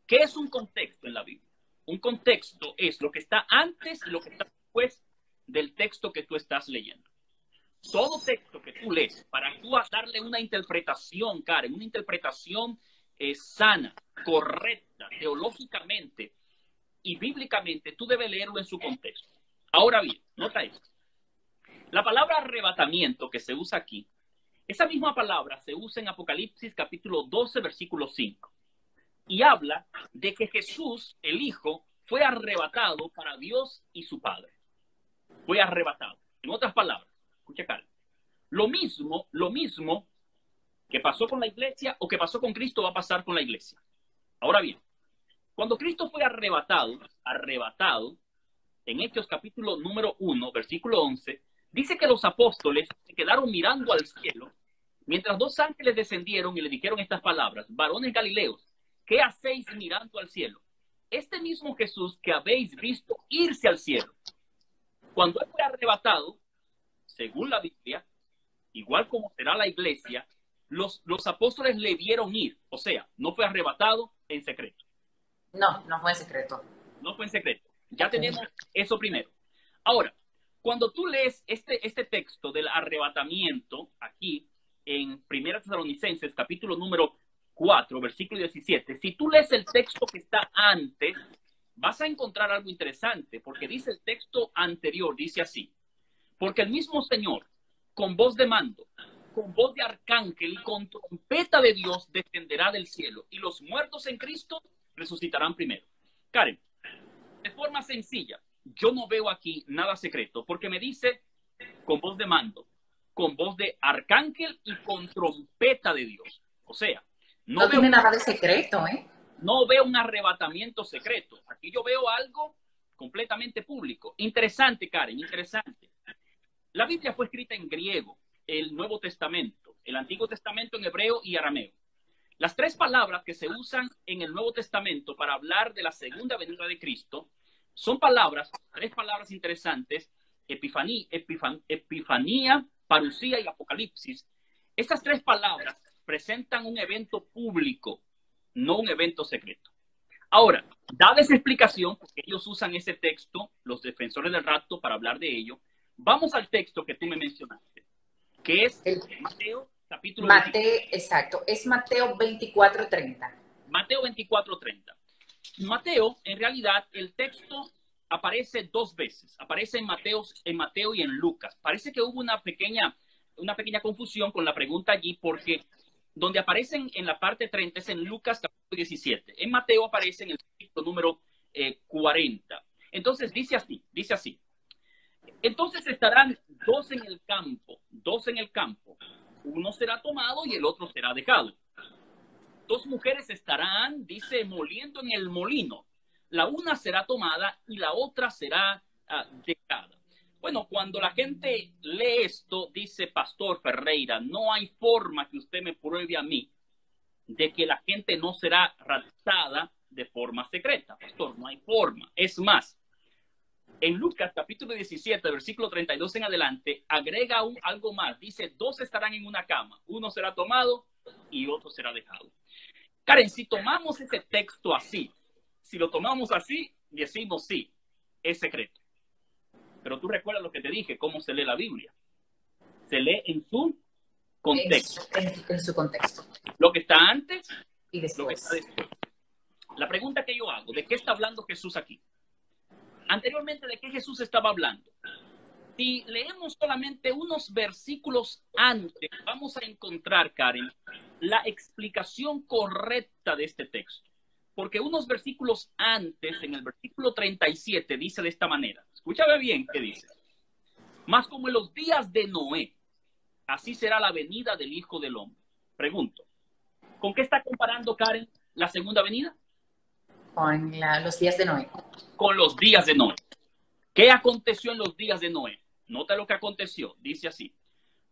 Speaker 2: ¿Qué es un contexto en la Biblia? Un contexto es lo que está antes y lo que está después del texto que tú estás leyendo. Todo texto que tú lees, para tú darle una interpretación, Karen, una interpretación sana, correcta, teológicamente y bíblicamente, tú debes leerlo en su contexto. Ahora bien, nota esto. La palabra arrebatamiento que se usa aquí, esa misma palabra se usa en Apocalipsis capítulo 12, versículo 5. Y habla de que Jesús, el Hijo, fue arrebatado para Dios y su Padre. Fue arrebatado. En otras palabras, escucha, Karen, lo mismo que pasó con la iglesia o que pasó con Cristo va a pasar con la iglesia. Ahora bien, cuando Cristo fue arrebatado, en Hechos capítulo número 1, versículo 11, dice que los apóstoles se quedaron mirando al cielo mientras dos ángeles descendieron y le dijeron estas palabras: varones galileos, ¿qué hacéis mirando al cielo? Este mismo Jesús que habéis visto irse al cielo. Cuando él fue arrebatado, según la Biblia, igual como será la iglesia, los apóstoles le vieron ir. O sea, no fue arrebatado en secreto.
Speaker 1: No, no fue en secreto.
Speaker 2: No fue en secreto. Ya tenemos eso primero. Ahora, cuando tú lees este texto del arrebatamiento aquí en 1 Tesalonicenses, capítulo número 4, versículo 17, si tú lees el texto que está antes, vas a encontrar algo interesante, porque dice el texto anterior, dice así: porque el mismo Señor, con voz de mando, con voz de arcángel y con trompeta de Dios, descenderá del cielo, y los muertos en Cristo resucitarán primero. Karen, de forma sencilla, yo no veo aquí nada secreto, porque me dice con voz de mando, con voz de arcángel y con trompeta de Dios. O sea,
Speaker 1: no tiene nada de secreto, ¿eh?
Speaker 2: No veo un arrebatamiento secreto. Aquí yo veo algo completamente público. Interesante, Karen, interesante. La Biblia fue escrita en griego, el Nuevo Testamento, el Antiguo Testamento en hebreo y arameo. Las tres palabras que se usan en el Nuevo Testamento para hablar de la segunda venida de Cristo son tres palabras interesantes: epifanía, parusía y apocalipsis. Estas tres palabras presentan un evento público, no un evento secreto. Ahora, dada esa explicación, porque ellos usan ese texto, los defensores del rapto, para hablar de ello, vamos al texto que tú me mencionaste, que es Mateo capítulo 24.
Speaker 1: Exacto, es Mateo 24:30.
Speaker 2: Mateo 24:30. Mateo, en realidad, el texto aparece dos veces. Aparece en Mateo y en Lucas. Parece que hubo una pequeña confusión con la pregunta allí, porque donde aparecen en la parte 30 es en Lucas capítulo 17. En Mateo aparece en el versículo número 40. Entonces dice así. Entonces estarán dos en el campo. Uno será tomado y el otro será dejado. Dos mujeres estarán, dice, moliendo en el molino. La una será tomada y la otra será dejada. Bueno, cuando la gente lee esto, dice Pastor Ferreira, no hay forma que usted me pruebe a mí de que la gente no será raptada de forma secreta. Pastor, no hay forma. Es más, en Lucas capítulo 17, versículo 32 en adelante, agrega algo más. Dice, dos estarán en una cama. Uno será tomado y otro será dejado. Karen, si tomamos ese texto así, decimos sí, es secreto. Pero tú recuerdas lo que te dije, cómo se lee la Biblia. Se lee en su contexto.
Speaker 1: En su contexto.
Speaker 2: Lo que está antes
Speaker 1: y después.
Speaker 2: Lo que está después. La pregunta que yo hago, ¿de qué está hablando Jesús aquí? Anteriormente, ¿de qué Jesús estaba hablando? Si leemos solamente unos versículos antes, vamos a encontrar, Karen, la explicación correcta de este texto. Porque unos versículos antes, en el versículo 37, dice de esta manera. Escúchame bien qué dice. Más como en los días de Noé, así será la venida del Hijo del Hombre. Pregunto, ¿con qué está comparando, Karen, la segunda venida?
Speaker 1: Con los días de Noé.
Speaker 2: Con los días de Noé. ¿Qué aconteció en los días de Noé? Nota lo que aconteció. Dice así.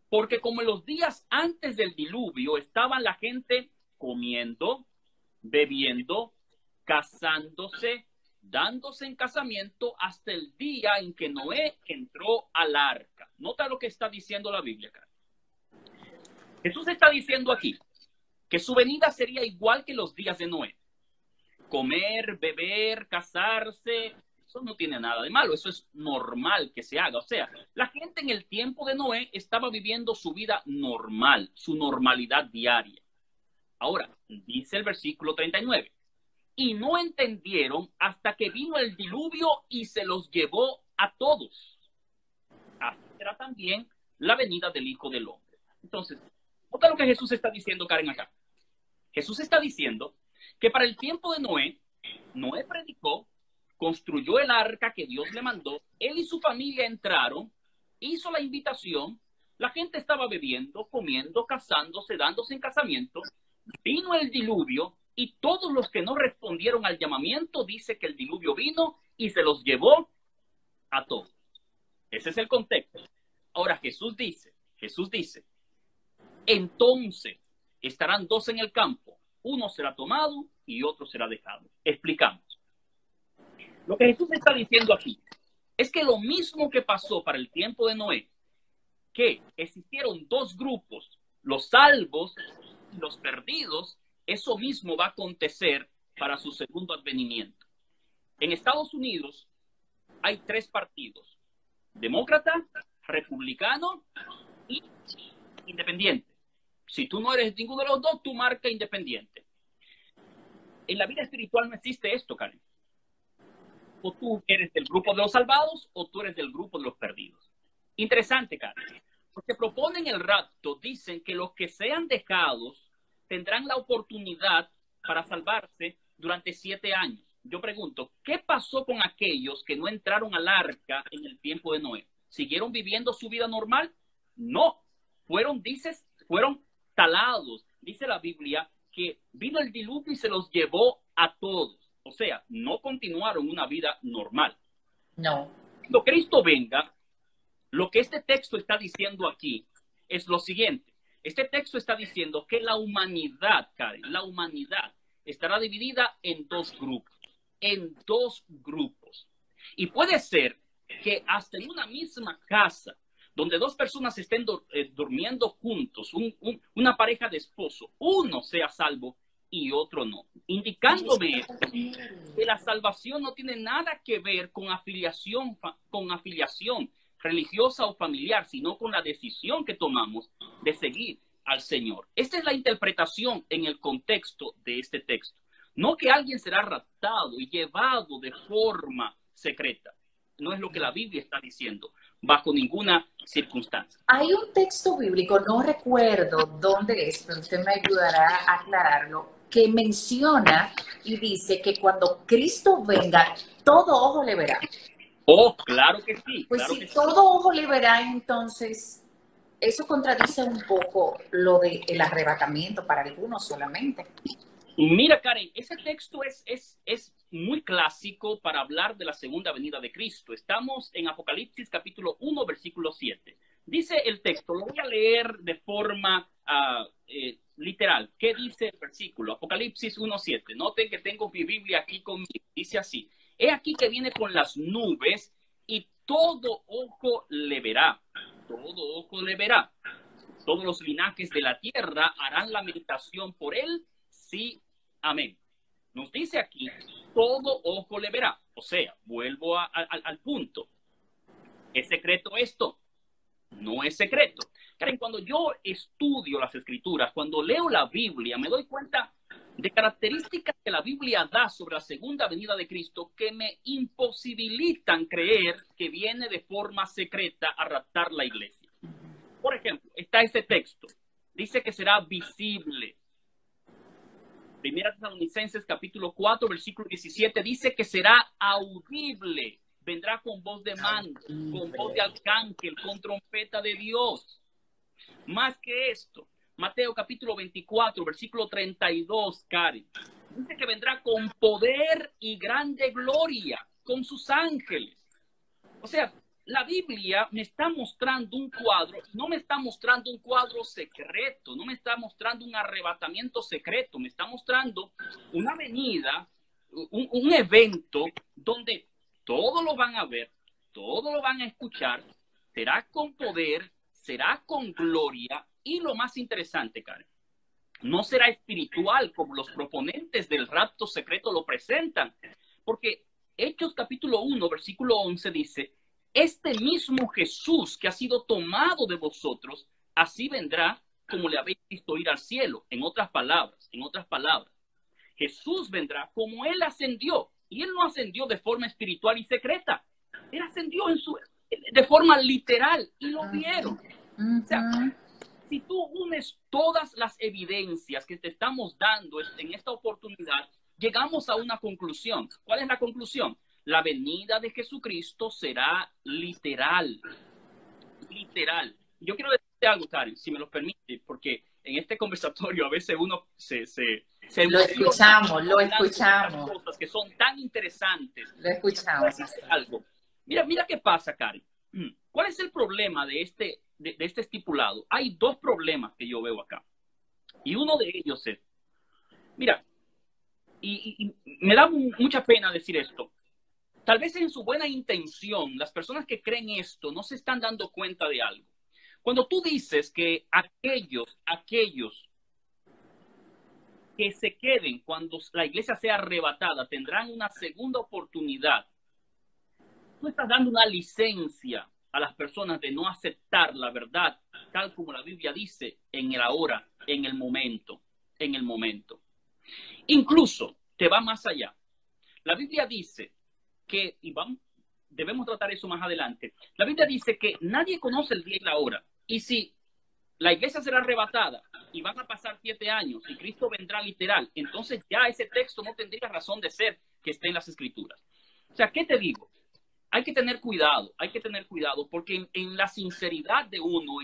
Speaker 2: Porque como en los días antes del diluvio estaban la gente comiendo, bebiendo, casándose, dándose en casamiento hasta el día en que Noé entró al arca. Nota lo que está diciendo la Biblia, Karen. Jesús está diciendo aquí que su venida sería igual que los días de Noé. Comer, beber, casarse, eso no tiene nada de malo, eso es normal que se haga. O sea, la gente en el tiempo de Noé estaba viviendo su vida normal, su normalidad diaria. Ahora, dice el versículo 39, y no entendieron hasta que vino el diluvio y se los llevó a todos. Así será también la venida del Hijo del Hombre. Entonces, nota lo que Jesús está diciendo, Karen, acá. Jesús está diciendo que para el tiempo de Noé, Noé predicó, construyó el arca que Dios le mandó, él y su familia entraron, hizo la invitación, la gente estaba bebiendo, comiendo, casándose, dándose en casamiento, vino el diluvio y todos los que no respondieron al llamamiento, dice que el diluvio vino y se los llevó a todos. Ese es el contexto. Ahora Jesús dice, entonces estarán dos en el campo, uno será tomado y otro será dejado. Explicamos. Lo que Jesús está diciendo aquí es que lo mismo que pasó para el tiempo de Noé, que existieron dos grupos, los salvos y los perdidos, eso mismo va a acontecer para su segundo advenimiento. En Estados Unidos hay tres partidos, demócrata, republicano y independiente. Si tú no eres ninguno de los dos, tú marca independiente. En la vida espiritual no existe esto, Karen. O tú eres del grupo de los salvados o tú eres del grupo de los perdidos. Interesante, Karen. Porque proponen el rapto, dicen que los que sean dejados tendrán la oportunidad para salvarse durante 7 años. Yo pregunto, ¿qué pasó con aquellos que no entraron al arca en el tiempo de Noé? ¿Siguieron viviendo su vida normal? No. Fueron talados. Dice la Biblia que vino el diluvio y se los llevó a todos. O sea, no continuaron una vida normal.
Speaker 1: No.
Speaker 2: Cuando Cristo venga, lo que este texto está diciendo aquí es lo siguiente. Este texto está diciendo que la humanidad, Karen, la humanidad estará dividida en dos grupos. En dos grupos. Y puede ser que hasta en una misma casa, donde dos personas estén durmiendo juntos, una pareja de esposo, uno sea salvo y otro no. Indicándome que la salvación no tiene nada que ver con afiliación religiosa o familiar, sino con la decisión que tomamos de seguir al Señor. Esta es la interpretación en el contexto de este texto. No que alguien será raptado y llevado de forma secreta. No es lo que la Biblia está diciendo, bajo ninguna circunstancia.
Speaker 1: Hay un texto bíblico, no recuerdo dónde es, pero usted me ayudará a aclararlo, que menciona y dice que cuando Cristo venga, todo ojo le verá.
Speaker 2: Oh, claro que sí.
Speaker 1: Pues
Speaker 2: claro
Speaker 1: si
Speaker 2: que sí.
Speaker 1: todo ojo le verá, entonces eso contradice un poco lo del arrebatamiento para algunos solamente.
Speaker 2: Mira, Karen, ese texto es muy clásico para hablar de la segunda venida de Cristo. Estamos en Apocalipsis capítulo 1, versículo 7. Dice el texto, lo voy a leer de forma literal. ¿Qué dice el versículo? Apocalipsis 1, 7. Noten que tengo mi Biblia aquí conmigo. Dice así, he aquí que viene con las nubes y todo ojo le verá. Todo ojo le verá. Todos los linajes de la tierra harán lamentación por él. Sí, amén. Nos dice aquí, todo ojo le verá. O sea, vuelvo al punto. ¿Es secreto esto? No es secreto. Karen, cuando yo estudio las escrituras, cuando leo la Biblia, me doy cuenta de características que la Biblia da sobre la segunda venida de Cristo que me imposibilitan creer que viene de forma secreta a raptar la iglesia. Por ejemplo, está este texto. Dice que será visible. Primera Tesalonicenses capítulo 4, versículo 17, dice que será audible. Vendrá con voz de mando, con voz de arcángel, con trompeta de Dios. Más que esto, Mateo capítulo 24, versículo 32, Karen, dice que vendrá con poder y grande gloria, con sus ángeles. O sea, la Biblia me está mostrando un cuadro, no me está mostrando un cuadro secreto, no me está mostrando un arrebatamiento secreto, me está mostrando una venida, un evento donde todos lo van a ver, todos lo van a escuchar, será con poder, será con gloria y lo más interesante, Karen, no será espiritual como los proponentes del rapto secreto lo presentan, porque Hechos capítulo 1, versículo 11 dice, este mismo Jesús que ha sido tomado de vosotros, así vendrá como le habéis visto ir al cielo. En otras palabras, Jesús vendrá como Él ascendió. Y Él no ascendió de forma espiritual y secreta. Él ascendió de forma literal y lo vieron. O sea, si tú unes todas las evidencias que te estamos dando en esta oportunidad, llegamos a una conclusión. ¿Cuál es la conclusión? La venida de Jesucristo será literal. Literal. Yo quiero decirte algo, Karen, si me lo permite, porque en este conversatorio a veces uno se
Speaker 1: lo escuchamos.
Speaker 2: Cosas que son tan interesantes.
Speaker 1: Lo escuchamos.
Speaker 2: Algo. Mira qué pasa, Karen. ¿Cuál es el problema de este estipulado? Hay dos problemas que yo veo acá. Y uno de ellos es, mira, y me da mucha pena decir esto. Tal vez en su buena intención, las personas que creen esto no se están dando cuenta de algo. Cuando tú dices que aquellos que se queden cuando la iglesia sea arrebatada tendrán una segunda oportunidad, tú estás dando una licencia a las personas de no aceptar la verdad, tal como la Biblia dice, en el ahora, en el momento. Incluso te va más allá. La Biblia dice que, debemos tratar eso más adelante, la Biblia dice que nadie conoce el día y la hora. Y si la iglesia será arrebatada y van a pasar 7 años y Cristo vendrá literal, entonces ya ese texto no tendría razón de ser que esté en las Escrituras. O sea, ¿qué te digo? Hay que tener cuidado, porque en la sinceridad de uno,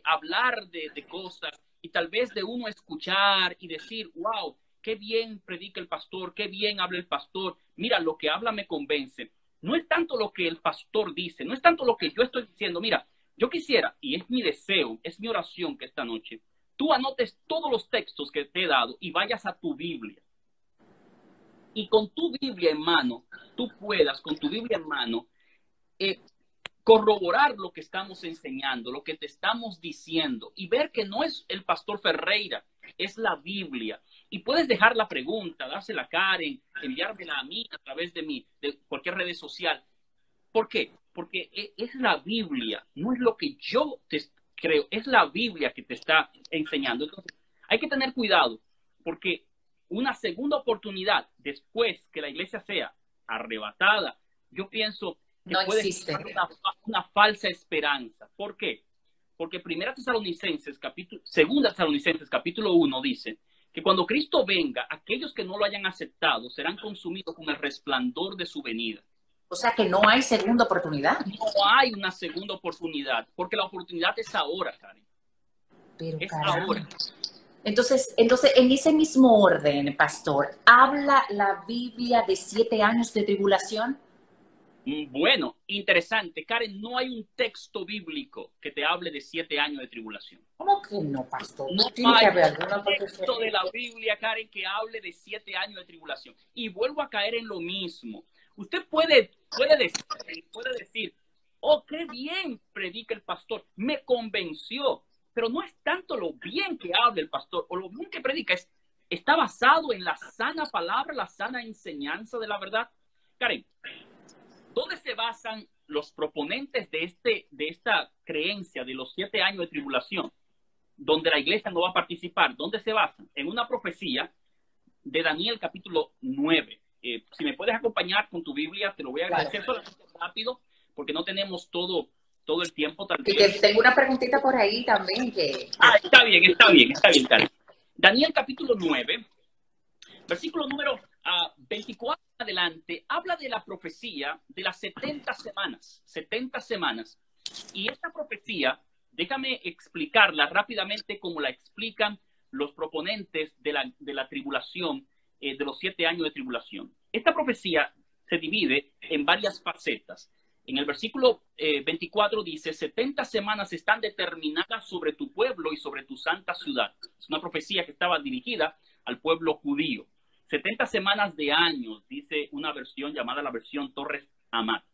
Speaker 2: hablar de cosas y tal vez de uno escuchar y decir, wow, qué bien predica el pastor, qué bien habla el pastor, mira, lo que habla me convence. No es tanto lo que el pastor dice, no es tanto lo que yo estoy diciendo. Mira, yo quisiera, y es mi deseo, es mi oración que esta noche, tú anotes todos los textos que te he dado y vayas a tu Biblia. Y con tu Biblia en mano, tú puedas, con tu Biblia en mano, corroborar lo que estamos enseñando, lo que te estamos diciendo y ver que no es el pastor Ferreira, es la Biblia. Y puedes dejar la pregunta, dársela a Karen, enviármela a mí a través de cualquier red social. ¿Por qué? Porque es la Biblia, no es lo que yo te creo, es la Biblia que te está enseñando. Entonces, hay que tener cuidado, porque una segunda oportunidad después que la iglesia sea arrebatada, yo pienso que
Speaker 1: no
Speaker 2: puede
Speaker 1: existe.
Speaker 2: ser una falsa esperanza. ¿Por qué? Porque Segunda Tesalonicenses capítulo 1 dice que cuando Cristo venga, aquellos que no lo hayan aceptado serán consumidos con el resplandor de su venida.
Speaker 1: O sea que no hay segunda oportunidad.
Speaker 2: No hay una segunda oportunidad, porque la oportunidad es ahora, Karen.
Speaker 1: Pero
Speaker 2: es
Speaker 1: caramba.
Speaker 2: ahora.
Speaker 1: Entonces, en ese mismo orden, pastor, ¿habla la Biblia de 7 años de tribulación?
Speaker 2: Bueno, interesante. Karen, no hay un texto bíblico que te hable de 7 años de tribulación.
Speaker 1: ¿Cómo que no, pastor?
Speaker 2: No
Speaker 1: Tiene que haber
Speaker 2: hay un texto de la Biblia, Karen, que hable de 7 años de tribulación. Y vuelvo a caer en lo mismo. Usted puede decir, oh, qué bien predica el pastor, me convenció. Pero no es tanto lo bien que habla el pastor o lo bien que predica, está basado en la sana palabra, la sana enseñanza de la verdad. Karen, ¿dónde se basan los proponentes de esta creencia de los 7 años de tribulación? donde la iglesia no va a participar. ¿Dónde se basan? En una profecía de Daniel capítulo 9. Si me puedes acompañar con tu Biblia, te lo voy a agradecer. Claro. Solamente rápido, porque no tenemos todo el tiempo.
Speaker 1: Y que tengo una preguntita por ahí también.
Speaker 2: Está bien, Karen. Daniel capítulo 9, versículo número 24 en adelante, habla de la profecía de las 70 semanas. 70 semanas. Y esta profecía, déjame explicarla rápidamente como la explican los proponentes de la tribulación, de los 7 años de tribulación. Esta profecía se divide en varias facetas. En el versículo 24 dice, 70 semanas están determinadas sobre tu pueblo y sobre tu santa ciudad. Es una profecía que estaba dirigida al pueblo judío. 70 semanas de años, dice una versión llamada la versión Torres Amat.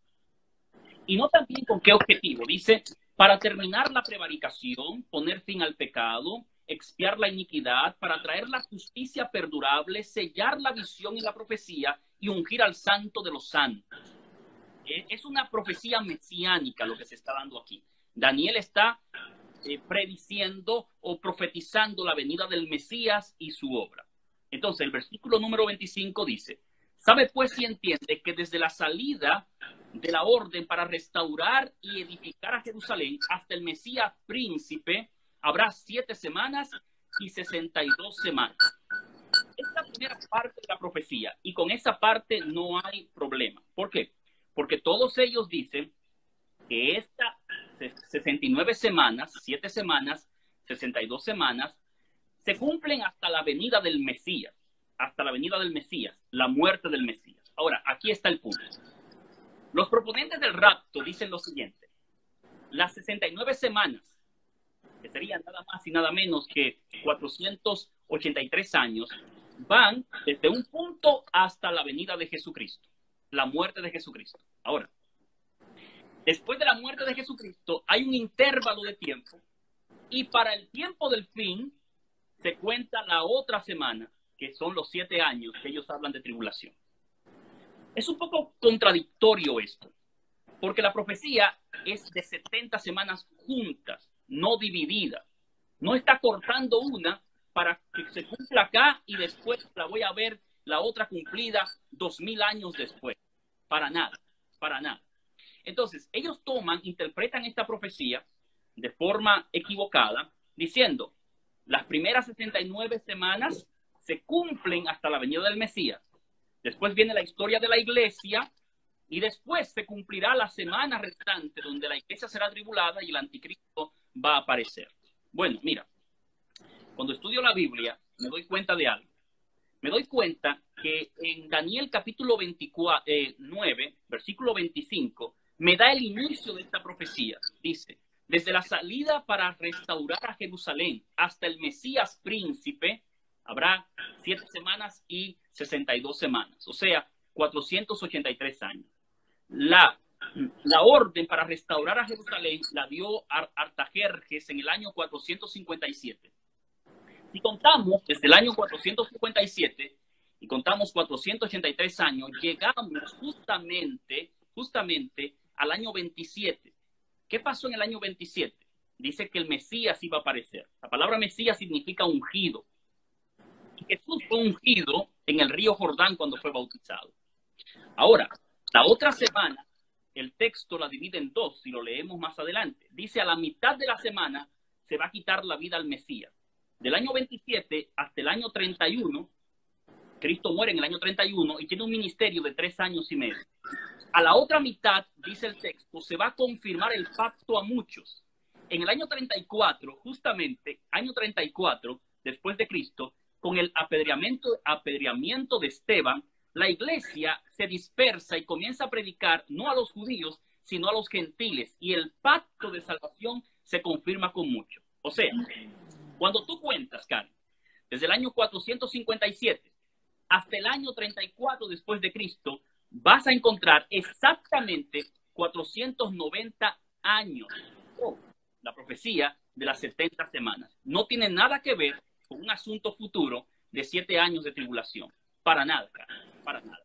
Speaker 2: Y no también con qué objetivo. Dice, para terminar la prevaricación, poner fin al pecado, expiar la iniquidad, para traer la justicia perdurable, sellar la visión y la profecía y ungir al santo de los santos. Es una profecía mesiánica lo que se está dando aquí. Daniel está prediciendo o profetizando la venida del Mesías y su obra. Entonces, el versículo número 25 dice, sabe pues y entiende que desde la salida de la orden para restaurar y edificar a Jerusalén hasta el Mesías príncipe, habrá 7 semanas y 62 semanas. Es la primera parte de la profecía y con esa parte no hay problema. ¿Por qué? Porque todos ellos dicen que estas 69 semanas, 7 semanas, 62 semanas, se cumplen hasta la venida del Mesías, la muerte del Mesías. Ahora, aquí está el punto. Los proponentes del rapto dicen lo siguiente, las 69 semanas, que serían nada más y nada menos que 483 años, van desde un punto hasta la venida de Jesucristo, la muerte de Jesucristo. Ahora, después de la muerte de Jesucristo hay un intervalo de tiempo y para el tiempo del fin se cuenta la otra semana, que son los 7 años que ellos hablan de tribulación. Es un poco contradictorio esto, porque la profecía es de 70 semanas juntas, no dividida. No está cortando una para que se cumpla acá y después la voy a ver la otra cumplida 2000 años después. Para nada, para nada. Entonces, ellos interpretan esta profecía de forma equivocada, diciendo, las primeras 69 semanas se cumplen hasta la venida del Mesías. Después viene la historia de la iglesia y después se cumplirá la semana restante donde la iglesia será tribulada y el anticristo va a aparecer. Bueno, mira, cuando estudio la Biblia me doy cuenta de algo. Me doy cuenta que en Daniel capítulo 9, versículo 25, me da el inicio de esta profecía. Dice, desde la salida para restaurar a Jerusalén hasta el Mesías príncipe, habrá 7 semanas y 62 semanas, o sea, 483 años. La orden para restaurar a Jerusalén la dio Artajerjes en el año 457. Si contamos desde el año 457 y contamos 483 años, llegamos justamente al año 27. ¿Qué pasó en el año 27? Dice que el Mesías iba a aparecer. La palabra Mesías significa ungido. Y Jesús fue ungido en el río Jordán cuando fue bautizado. Ahora, la otra semana, el texto la divide en 2, si lo leemos más adelante. Dice, a la mitad de la semana se va a quitar la vida al Mesías. Del año 27 hasta el año 31, Cristo muere en el año 31 y tiene un ministerio de 3 años y medio. A la otra mitad, dice el texto, se va a confirmar el pacto a muchos. En el año 34, justamente, año 34, después de Cristo, con el apedreamiento de Esteban, la iglesia se dispersa y comienza a predicar no a los judíos, sino a los gentiles. Y el pacto de salvación se confirma con muchos. O sea, cuando tú cuentas, Karen, desde el año 457 hasta el año 34 después de Cristo, vas a encontrar exactamente 490 años. La profecía de las 70 semanas. No tiene nada que ver con un asunto futuro de 7 años de tribulación. Para nada, Karen, para nada.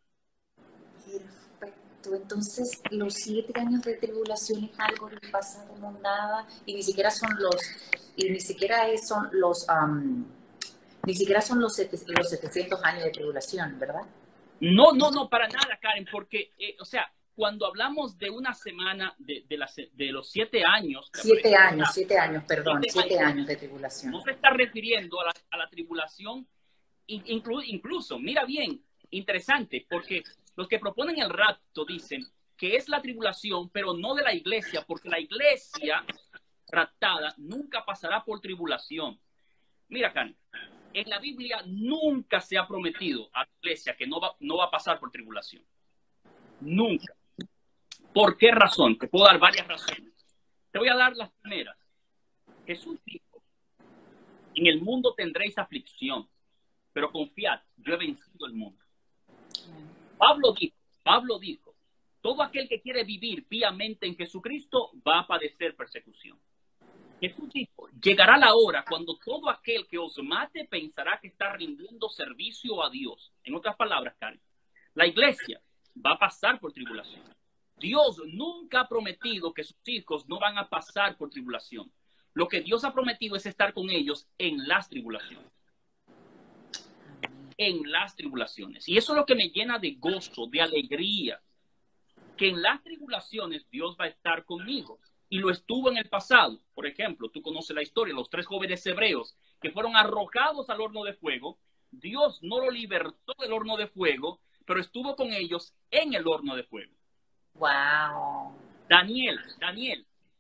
Speaker 1: Perfecto. Entonces, los 7 años de tribulación es algo que pasa como nada y ni siquiera son y ni siquiera son ni siquiera son los 700 años de tribulación, ¿verdad?
Speaker 2: No, para nada, Karen, porque, o sea, cuando hablamos de una semana de los 7 años...
Speaker 1: 7 años, 7 años, perdón, 7 años de tribulación.
Speaker 2: No se está refiriendo a la tribulación, incluso, mira bien, interesante, porque los que proponen el rapto dicen que es la tribulación, pero no de la iglesia, porque la iglesia raptada nunca pasará por tribulación. Mira, Karen, en la Biblia nunca se ha prometido a la iglesia que no va a pasar por tribulación. Nunca. ¿Por qué razón? Te puedo dar varias razones. Te voy a dar las primeras. Jesús dijo, en el mundo tendréis aflicción, pero confiad, yo he vencido el mundo. Pablo dijo, todo aquel que quiere vivir piamente en Jesucristo va a padecer persecución. Jesús dijo, llegará la hora cuando todo aquel que os mate pensará que está rindiendo servicio a Dios. En otras palabras, Karen, la iglesia va a pasar por tribulación. Dios nunca ha prometido que sus hijos no van a pasar por tribulación. Lo que Dios ha prometido es estar con ellos en las tribulaciones. En las tribulaciones. Y eso es lo que me llena de gozo, de alegría. Que en las tribulaciones Dios va a estar conmigo. Y lo estuvo en el pasado. Por ejemplo, tú conoces la historia, los 3 jóvenes hebreos que fueron arrojados al horno de fuego. Dios no lo libertó del horno de fuego, pero estuvo con ellos en el horno de fuego.
Speaker 1: Wow.
Speaker 2: Daniel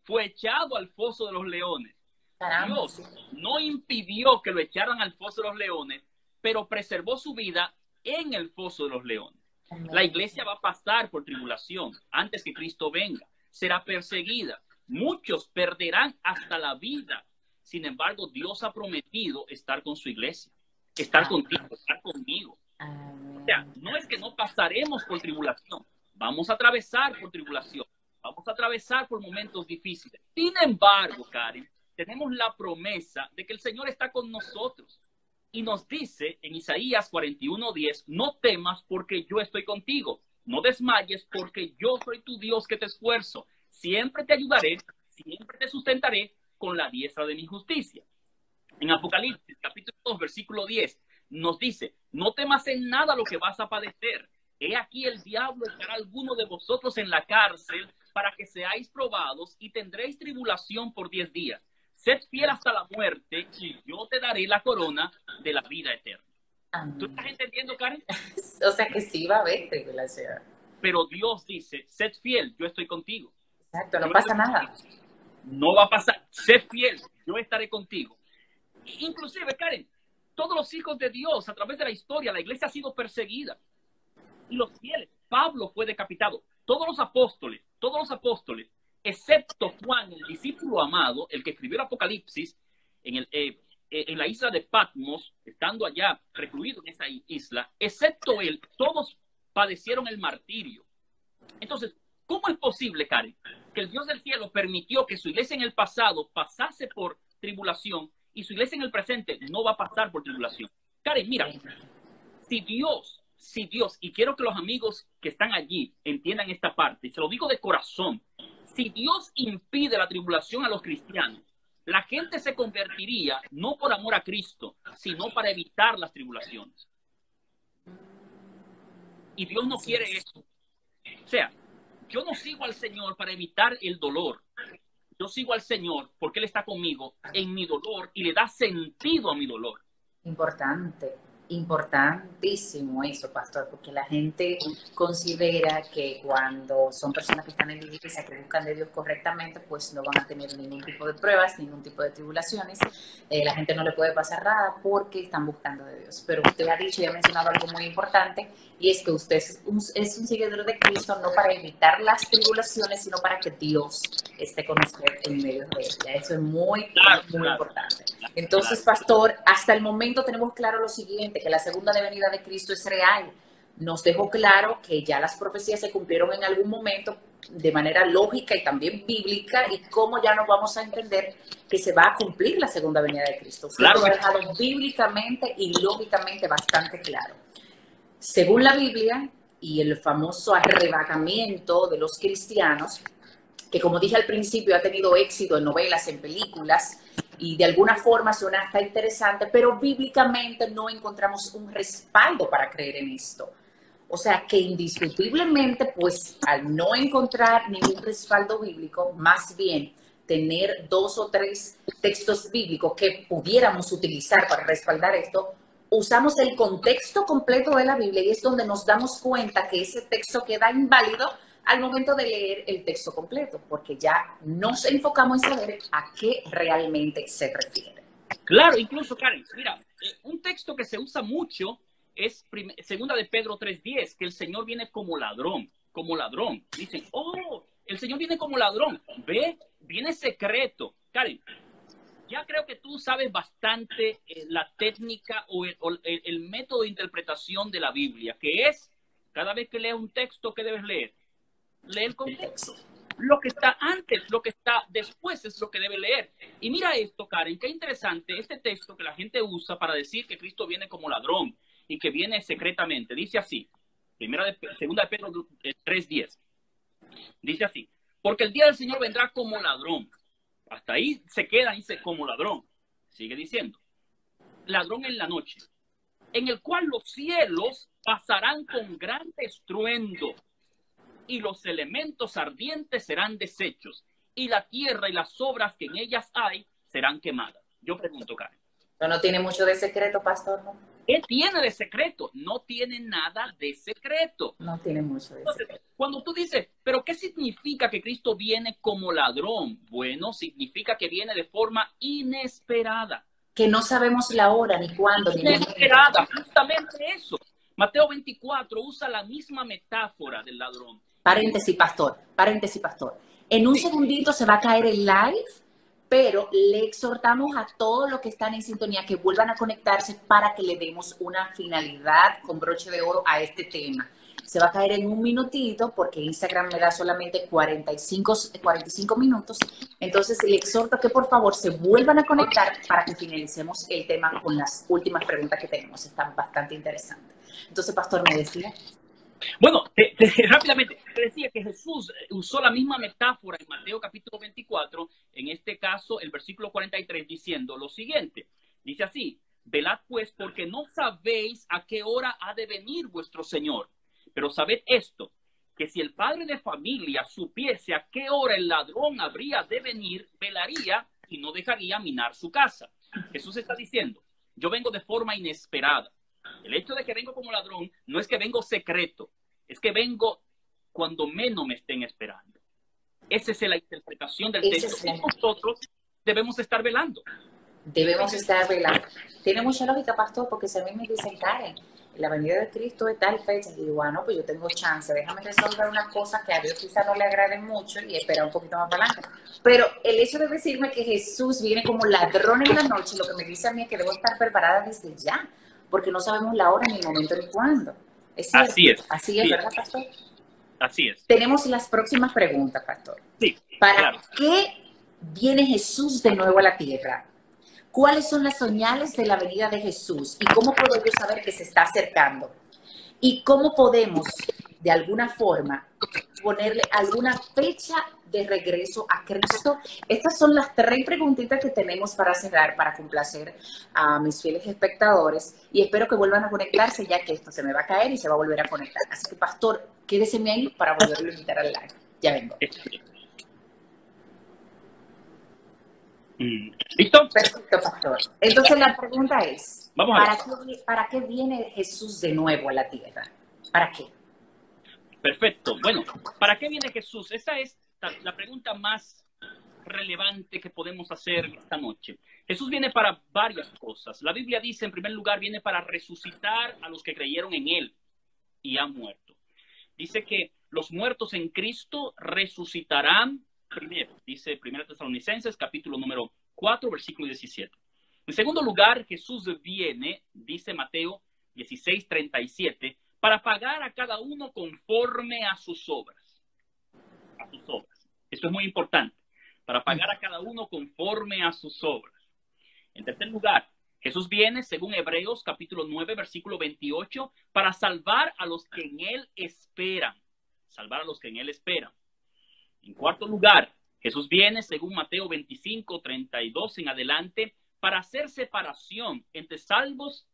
Speaker 2: fue echado al foso de los leones.
Speaker 1: Caramba.
Speaker 2: Dios no impidió que lo echaran al foso de los leones, pero preservó su vida en el foso de los leones.
Speaker 1: Amén.
Speaker 2: La iglesia va a pasar por tribulación antes que Cristo venga. Será perseguida. Muchos perderán hasta la vida. Sin embargo, Dios ha prometido estar con su iglesia. Estar contigo, estar conmigo. O sea, no es que no pasaremos por tribulación. Vamos a atravesar por tribulación. Vamos a atravesar por momentos difíciles. Sin embargo, Karen, tenemos la promesa de que el Señor está con nosotros. Y nos dice en Isaías 41:10, no temas porque yo estoy contigo. No desmayes porque yo soy tu Dios que te esfuerzo. Siempre te ayudaré, siempre te sustentaré con la diestra de mi justicia. En Apocalipsis, capítulo 2, versículo 10, nos dice, no temas en nada lo que vas a padecer. He aquí el diablo echará a alguno de vosotros en la cárcel para que seáis probados y tendréis tribulación por 10 días. Sed fiel hasta la muerte y yo te daré la corona de la vida eterna.
Speaker 1: Amén.
Speaker 2: ¿Tú estás entendiendo, Karen?
Speaker 1: O sea que sí va a haber tribulación.
Speaker 2: Pero Dios dice, sed fiel, yo estoy contigo.
Speaker 1: Exacto, no pasa nada.
Speaker 2: No va a pasar. Sé fiel, yo estaré contigo. Inclusive, Karen, todos los hijos de Dios, a través de la historia, la iglesia ha sido perseguida. Y los fieles, Pablo fue decapitado. Todos los apóstoles, excepto Juan, el discípulo amado, el que escribió el Apocalipsis, en la isla de Patmos, estando allá recluido en esa isla, excepto él, todos padecieron el martirio. Entonces, ¿cómo es posible, Karen, que el Dios del cielo permitió que su iglesia en el pasado pasase por tribulación y su iglesia en el presente no va a pasar por tribulación? Karen, mira, si Dios, y quiero que los amigos que están allí entiendan esta parte, y se lo digo de corazón, si Dios impide la tribulación a los cristianos, la gente se convertiría no por amor a Cristo, sino para evitar las tribulaciones. Y Dios no quiere eso. O sea, yo no sigo al Señor para evitar el dolor. Yo sigo al Señor porque Él está conmigo en mi dolor y le da sentido a mi dolor.
Speaker 1: Importantísimo eso, pastor, porque la gente considera que cuando son personas que están en la iglesia, que buscan de Dios correctamente, pues no van a tener ningún tipo de pruebas, ningún tipo de tribulaciones. La gente no le puede pasar nada porque están buscando de Dios. Pero usted ha dicho y ha mencionado algo muy importante, y es que usted es un seguidor de Cristo no para evitar las tribulaciones, sino para que Dios esté con usted en medio de ella. Eso es muy importante. Entonces, pastor, hasta el momento tenemos claro lo siguiente, que la segunda venida de Cristo es real. Nos dejó claro que ya las profecías se cumplieron en algún momento de manera lógica y también bíblica, y cómo ya nos vamos a entender que se va a cumplir la segunda venida de Cristo. Claro, lo ha dejado bíblicamente y lógicamente bastante claro. Según la Biblia y el famoso arrebatamiento de los cristianos, que como dije al principio ha tenido éxito en novelas, en películas, y de alguna forma suena hasta interesante, pero bíblicamente no encontramos un respaldo para creer en esto. O sea que indiscutiblemente, pues al no encontrar ningún respaldo bíblico, más bien tener 2 o 3 textos bíblicos que pudiéramos utilizar para respaldar esto, usamos el contexto completo de la Biblia y es donde nos damos cuenta que ese texto queda inválido al momento de leer el texto completo, porque ya nos enfocamos en saber a qué realmente se refiere.
Speaker 2: Claro, incluso, Karen, mira, un texto que se usa mucho es segunda de Pedro 3:10, que el Señor viene como ladrón, como ladrón. Dicen, oh, el Señor viene como ladrón. Ve, viene secreto. Karen, ya creo que tú sabes bastante la técnica o el método de interpretación de la Biblia, que es, cada vez que lees un texto, ¿qué debes leer? Lee el contexto. Lo que está antes, lo que está después es lo que debe leer. Y mira esto, Karen, qué interesante este texto que la gente usa para decir que Cristo viene como ladrón y que viene secretamente. Dice así, segunda de Pedro 3:10. Dice así, porque el día del Señor vendrá como ladrón. Hasta ahí se queda, dice, como ladrón. Sigue diciendo, ladrón en la noche, en el cual los cielos pasarán con gran estruendo y los elementos ardientes serán deshechos y la tierra y las obras que en ellas hay serán quemadas. Yo pregunto, Karen.
Speaker 1: No tiene mucho de secreto, pastor, ¿no?
Speaker 2: ¿Qué tiene de secreto? No tiene nada de secreto.
Speaker 1: No tiene mucho de secreto.
Speaker 2: Cuando tú dices, ¿pero qué significa que Cristo viene como ladrón? Bueno, significa que viene de forma inesperada.
Speaker 1: Que no sabemos la hora, ni cuándo, ni
Speaker 2: inesperada, justamente eso. Mateo 24 usa la misma metáfora del ladrón.
Speaker 1: Paréntesis, pastor. En un segundito se va a caer el live, pero le exhortamos a todos los que están en sintonía que vuelvan a conectarse para que le demos una finalidad con broche de oro a este tema. Se va a caer en un minutito porque Instagram me da solamente 45 minutos. Entonces le exhorto que por favor se vuelvan a conectar para que finalicemos el tema con las últimas preguntas que tenemos. Están bastante interesantes. Entonces, pastor, me decía...
Speaker 2: Bueno, rápidamente, te decía que Jesús usó la misma metáfora en Mateo capítulo 24, en este caso el versículo 43, diciendo lo siguiente. Dice así, velad pues porque no sabéis a qué hora ha de venir vuestro Señor. Pero sabed esto, que si el padre de familia supiese a qué hora el ladrón habría de venir, velaría y no dejaría minar su casa. Jesús está diciendo, yo vengo de forma inesperada. El hecho de que vengo como ladrón no es que vengo secreto, es que vengo cuando menos me estén esperando. Esa es la interpretación del texto. Y nosotros debemos estar velando.
Speaker 1: Debemos estar velando. Tiene mucha lógica, pastor, porque si a mí me dicen, Karen, la venida de Cristo es tal fecha, y digo, bueno, pues yo tengo chance, déjame resolver una cosa que a Dios quizá no le agrade mucho y esperar un poquito más para adelante. Pero el hecho de decirme que Jesús viene como ladrón en la noche, lo que me dice a mí es que debo estar preparada desde ya, porque no sabemos la hora, ni el momento, ni cuándo.
Speaker 2: Así es.
Speaker 1: Así es, ¿verdad, pastor?
Speaker 2: Así es.
Speaker 1: Tenemos las próximas preguntas, pastor.
Speaker 2: Sí,
Speaker 1: ¿Para qué viene Jesús de nuevo a la tierra? ¿Cuáles son las señales de la venida de Jesús? ¿Y cómo puedo yo saber que se está acercando? ¿Y cómo podemos, de alguna forma, ponerle alguna fecha de regreso a Cristo? Estas son las 3 preguntitas que tenemos para cerrar, para complacer a mis fieles espectadores. Y espero que vuelvan a conectarse, ya que esto se me va a caer y se va a volver a conectar. Así que, pastor, quédeseme ahí para volverlo a invitar al live. Ya vengo.
Speaker 2: ¿Listo?
Speaker 1: Perfecto, pastor. Entonces la pregunta es,
Speaker 2: vamos a ver.
Speaker 1: ¿Para qué viene Jesús de nuevo a la tierra? ¿Para qué?
Speaker 2: Perfecto. Bueno, ¿para qué viene Jesús? Esa es la pregunta más relevante que podemos hacer esta noche. Jesús viene para varias cosas. La Biblia dice, en primer lugar, viene para resucitar a los que creyeron en Él y han muerto. Dice que los muertos en Cristo resucitarán primero, dice 1 Tesalonicenses, capítulo número 4, versículo 17. En segundo lugar, Jesús viene, dice Mateo 16, 37, para pagar a cada uno conforme a sus obras. A sus obras. Eso es muy importante. Para pagar a cada uno conforme a sus obras. En tercer lugar, Jesús viene, según Hebreos, capítulo 9, versículo 28, para salvar a los que en Él esperan. Salvar a los que en Él esperan. En cuarto lugar, Jesús viene, según Mateo 25, 32 en adelante, para hacer separación entre salvos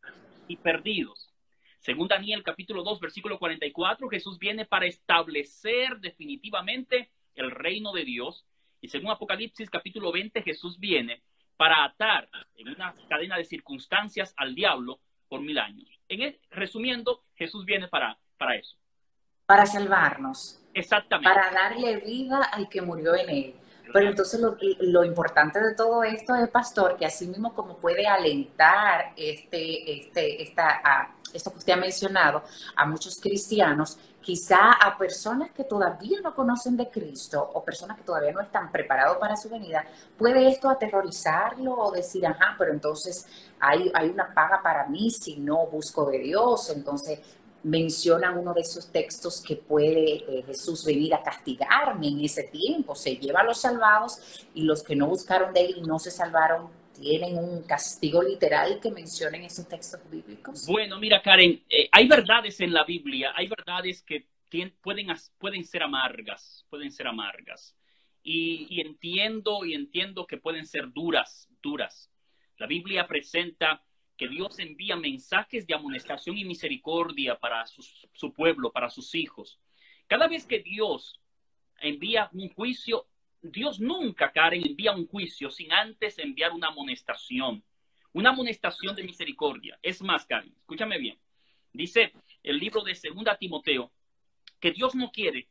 Speaker 2: y perdidos. Según Daniel capítulo 2, versículo 44, Jesús viene para establecer definitivamente el reino de Dios. Y según Apocalipsis capítulo 20, Jesús viene para atar en una cadena de circunstancias al diablo por 1000 años. Resumiendo, Jesús viene para eso.
Speaker 1: Para salvarnos.
Speaker 2: Exactamente.
Speaker 1: Para darle vida al que murió en él. Pero entonces lo importante de todo esto es, pastor, que así mismo como puede alentar esto que usted ha mencionado a muchos cristianos, quizá a personas que todavía no conocen de Cristo o personas que todavía no están preparados para su venida, puede esto aterrorizarlo o decir, ajá, pero entonces hay una paga para mí si no busco de Dios. Entonces mencionan uno de esos textos que puede Jesús venir a castigarme en ese tiempo. Se lleva a los salvados y los que no buscaron de él y no se salvaron tienen un castigo literal que mencionen esos textos bíblicos.
Speaker 2: Bueno, mira, Karen, hay verdades en la Biblia, hay verdades que pueden ser amargas, y entiendo que pueden ser duras. La Biblia presenta que Dios envía mensajes de amonestación y misericordia para su pueblo, para sus hijos. Cada vez que Dios envía un juicio, Dios nunca, Karen, envía un juicio sin antes enviar una amonestación de misericordia. Es más, Karen, escúchame bien. Dice el libro de 2 Timoteo que Dios no quiere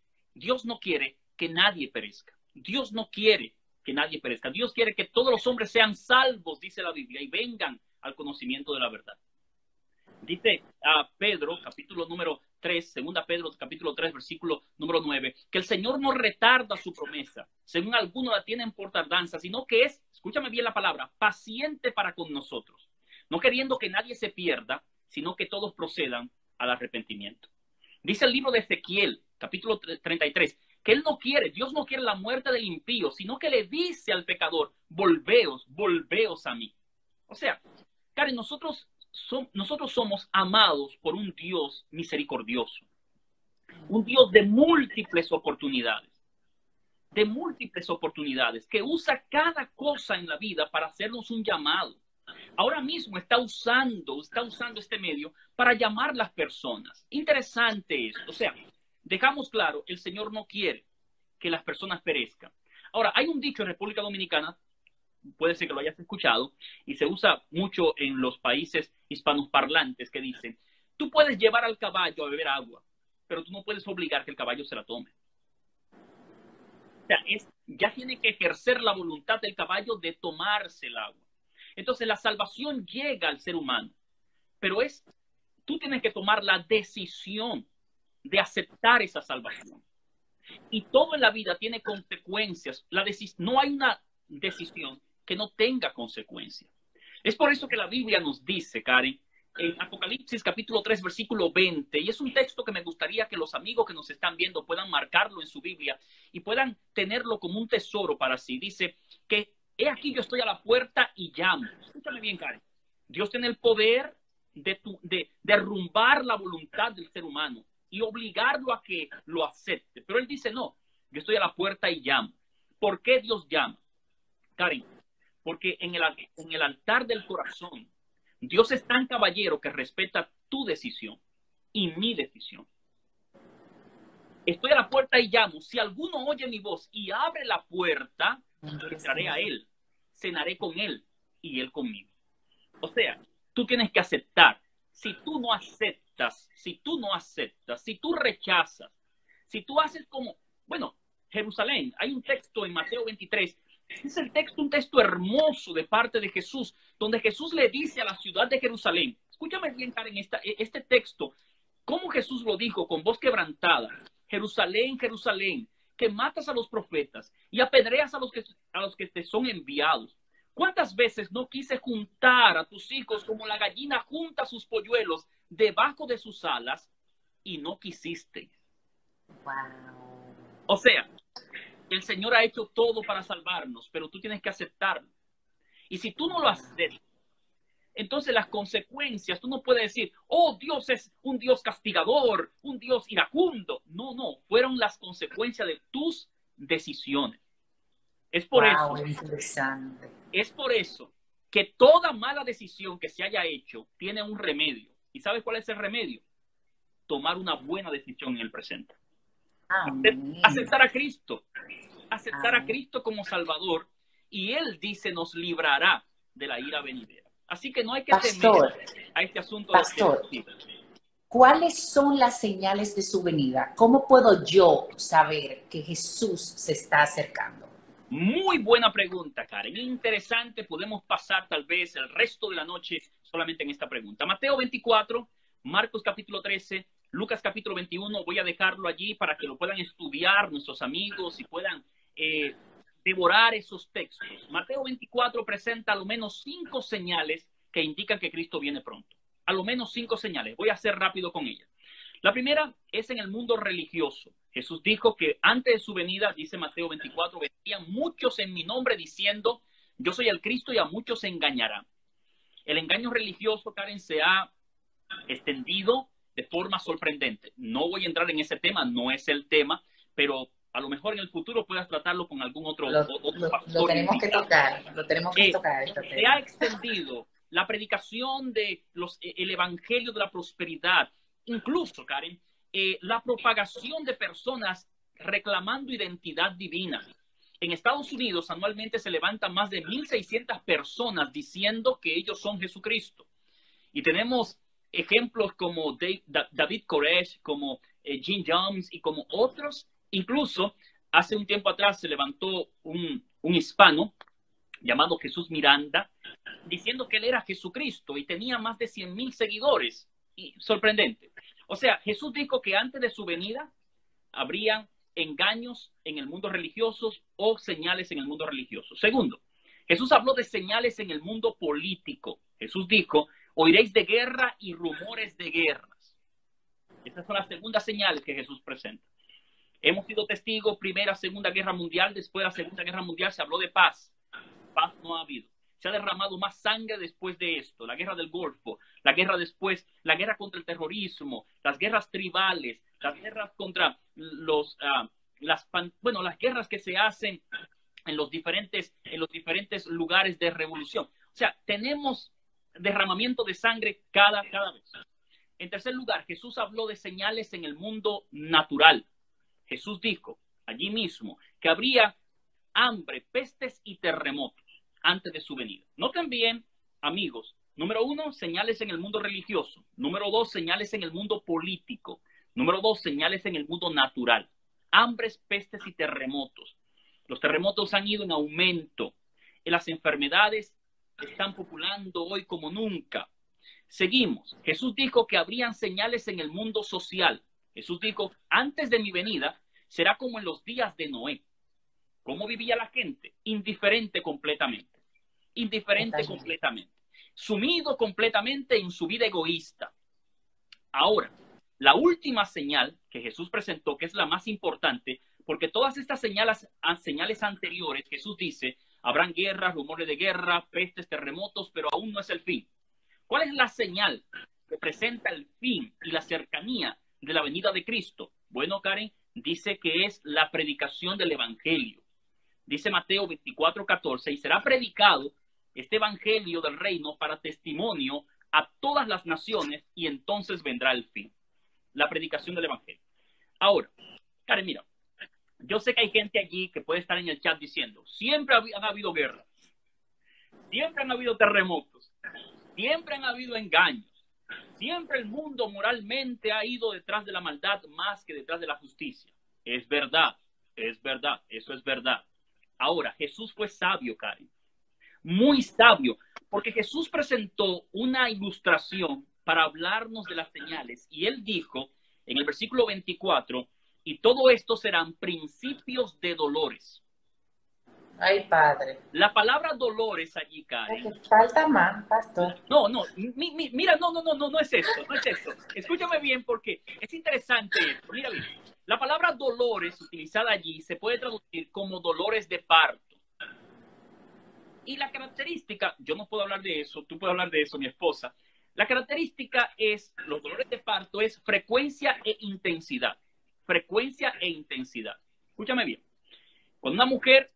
Speaker 2: que nadie perezca. Dios no quiere que nadie perezca. Dios quiere que todos los hombres sean salvos, dice la Biblia, y vengan al conocimiento de la verdad. Dice a Pedro, capítulo número 3, 2 Pedro, capítulo 3, versículo número 9, que el Señor no retarda su promesa, según algunos la tienen por tardanza, sino que es, escúchame bien la palabra, paciente para con nosotros, no queriendo que nadie se pierda, sino que todos procedan al arrepentimiento. Dice el libro de Ezequiel, capítulo 33, que Dios no quiere la muerte del impío, sino que le dice al pecador, volveos a mí. O sea, Karen, nosotros somos amados por un Dios misericordioso, un Dios de múltiples oportunidades, que usa cada cosa en la vida para hacernos un llamado. Ahora mismo está usando este medio para llamar a las personas. Interesante esto. O sea, dejamos claro, el Señor no quiere que las personas perezcan. Ahora, hay un dicho en República Dominicana, puede ser que lo hayas escuchado, y se usa mucho en los países hispanosparlantes, que dice, tú puedes llevar al caballo a beber agua, pero tú no puedes obligar que el caballo se la tome. O sea, ya tiene que ejercer la voluntad del caballo de tomarse el agua. Entonces la salvación llega al ser humano, pero tú tienes que tomar la decisión de aceptar esa salvación. Y todo en la vida tiene consecuencias. No hay una decisión que no tenga consecuencias. Es por eso que la Biblia nos dice, Karen, en Apocalipsis capítulo 3, versículo 20, y es un texto que me gustaría que los amigos que nos están viendo puedan marcarlo en su Biblia y puedan tenerlo como un tesoro para sí. Dice que he aquí yo estoy a la puerta y llamo. Escúchame bien, Karen. Dios tiene el poder de derrumbar la voluntad del ser humano y obligarlo a que lo acepte. Pero él dice, no, yo estoy a la puerta y llamo. ¿Por qué Dios llama? Karen, porque en el altar del corazón, Dios es tan caballero que respeta tu decisión y mi decisión. Estoy a la puerta y llamo. Si alguno oye mi voz y abre la puerta, entraré a él, cenaré con él y él conmigo. O sea, tú tienes que aceptar. Si tú no aceptas, si tú rechazas, si tú haces como, bueno, Jerusalén, hay un texto en Mateo 23, es un texto hermoso de parte de Jesús, donde Jesús le dice a la ciudad de Jerusalén, escúchame bien, Karen, este texto, cómo Jesús lo dijo con voz quebrantada, Jerusalén, Jerusalén, que matas a los profetas y apedreas a los que te son enviados. ¿Cuántas veces no quise juntar a tus hijos como la gallina junta sus polluelos debajo de sus alas y no quisiste?
Speaker 1: Wow.
Speaker 2: O sea, el Señor ha hecho todo para salvarnos, pero tú tienes que aceptarlo. Y si tú no lo aceptas, entonces las consecuencias, tú no puedes decir, oh, Dios es un Dios castigador, un Dios iracundo. No, fueron las consecuencias de tus decisiones. Es por
Speaker 1: Wow,
Speaker 2: eso,
Speaker 1: interesante.
Speaker 2: es por eso que toda mala decisión que se haya hecho tiene un remedio. ¿Y sabes cuál es el remedio? Tomar una buena decisión en el presente.
Speaker 1: Amén.
Speaker 2: Aceptar a Cristo, aceptar a
Speaker 1: Amén.
Speaker 2: Cristo como Salvador, y Él dice nos librará de la ira venidera. Así que no hay que temer
Speaker 1: Pastor,
Speaker 2: a este asunto de
Speaker 1: pastor, ¿cuáles son las señales de su venida? ¿Cómo puedo yo saber que Jesús se está acercando?
Speaker 2: Muy buena pregunta, Karen. Interesante. Podemos pasar tal vez el resto de la noche solamente en esta pregunta. Mateo 24, Marcos capítulo 13, Lucas capítulo 21. Voy a dejarlo allí para que lo puedan estudiar nuestros amigos y puedan devorar esos textos. Mateo 24 presenta a lo menos 5 señales que indican que Cristo viene pronto. A lo menos 5 señales. Voy a ser rápido con ellas. La primera es en el mundo religioso. Jesús dijo que antes de su venida, dice Mateo 24, vendrían muchos en mi nombre diciendo, yo soy el Cristo, y a muchos se engañarán. El engaño religioso, Karen, se ha extendido de forma sorprendente. No voy a entrar en ese tema, no es el tema, pero a lo mejor en el futuro puedas tratarlo con algún otro
Speaker 1: Lo
Speaker 2: pastor
Speaker 1: tenemos que
Speaker 2: invitado.
Speaker 1: tocar, lo tenemos que tocar este
Speaker 2: Se ha
Speaker 1: tema.
Speaker 2: extendido la predicación de el evangelio de la prosperidad, incluso, Karen, la propagación de personas reclamando identidad divina. En Estados Unidos anualmente se levantan más de 1,600 personas diciendo que ellos son Jesucristo. Y tenemos ejemplos como David Koresh, como Jim Jones y como otros. Incluso hace un tiempo atrás se levantó un hispano llamado Jesús Miranda, diciendo que él era Jesucristo y tenía más de 100,000 seguidores. Y sorprendente. O sea, Jesús dijo que antes de su venida habrían engaños en el mundo religioso o señales en el mundo religioso. Segundo, Jesús habló de señales en el mundo político. Jesús dijo, oiréis de guerra y rumores de guerras. Estas son las segundas señales que Jesús presenta. Hemos sido testigos, Primera, Segunda Guerra Mundial. Después de la Segunda Guerra Mundial se habló de paz. Paz no ha habido. Se ha derramado más sangre después de esto. La guerra del Golfo, la guerra después, la guerra contra el terrorismo, las guerras tribales, las guerras contra las guerras que se hacen en los diferentes lugares de revolución. O sea, tenemos derramamiento de sangre cada vez. En tercer lugar, Jesús habló de señales en el mundo natural. Jesús dijo allí mismo que habría hambre, pestes y terremotos antes de su venida. Noten bien, amigos, número 1, señales en el mundo religioso. Número 2, señales en el mundo político. Número 2, señales en el mundo natural. Hambres, pestes y terremotos. Los terremotos han ido en aumento. Las enfermedades están populando hoy como nunca. Seguimos. Jesús dijo que habrían señales en el mundo social. Jesús dijo, antes de mi venida, será como en los días de Noé. ¿Cómo vivía la gente? Indiferente completamente. Indiferente completamente. Sumido completamente en su vida egoísta. Ahora, la última señal que Jesús presentó, que es la más importante, porque todas estas señales anteriores, Jesús dice, habrán guerras, rumores de guerra, pestes, terremotos, pero aún no es el fin. ¿Cuál es la señal que presenta el fin y la cercanía de la venida de Cristo? Bueno, Karen, dice que es la predicación del evangelio. Dice Mateo 24:14, y será predicado este evangelio del reino para testimonio a todas las naciones, y entonces vendrá el fin. La predicación del evangelio. Ahora, Karen, mira, yo sé que hay gente allí que puede estar en el chat diciendo, siempre han habido guerras, siempre han habido terremotos, siempre han habido engaños, siempre el mundo moralmente ha ido detrás de la maldad más que detrás de la justicia. Es verdad, eso es verdad. Ahora, Jesús fue sabio, Karen, muy sabio, porque Jesús presentó una ilustración para hablarnos de las señales, y él dijo en el versículo 24, y todo esto serán principios de dolores.
Speaker 1: Ay, Padre.
Speaker 2: La palabra dolores allí, Karen.
Speaker 1: Falta más, pastor.
Speaker 2: No, mira, no es eso, no es eso. Escúchame bien porque es interesante esto. Mira bien, la palabra dolores utilizada allí se puede traducir como dolores de parto. Y la característica, yo no puedo hablar de eso, tú puedes hablar de eso, mi esposa. La característica es, los dolores de parto es frecuencia e intensidad. Frecuencia e intensidad. Escúchame bien. Cuando una mujer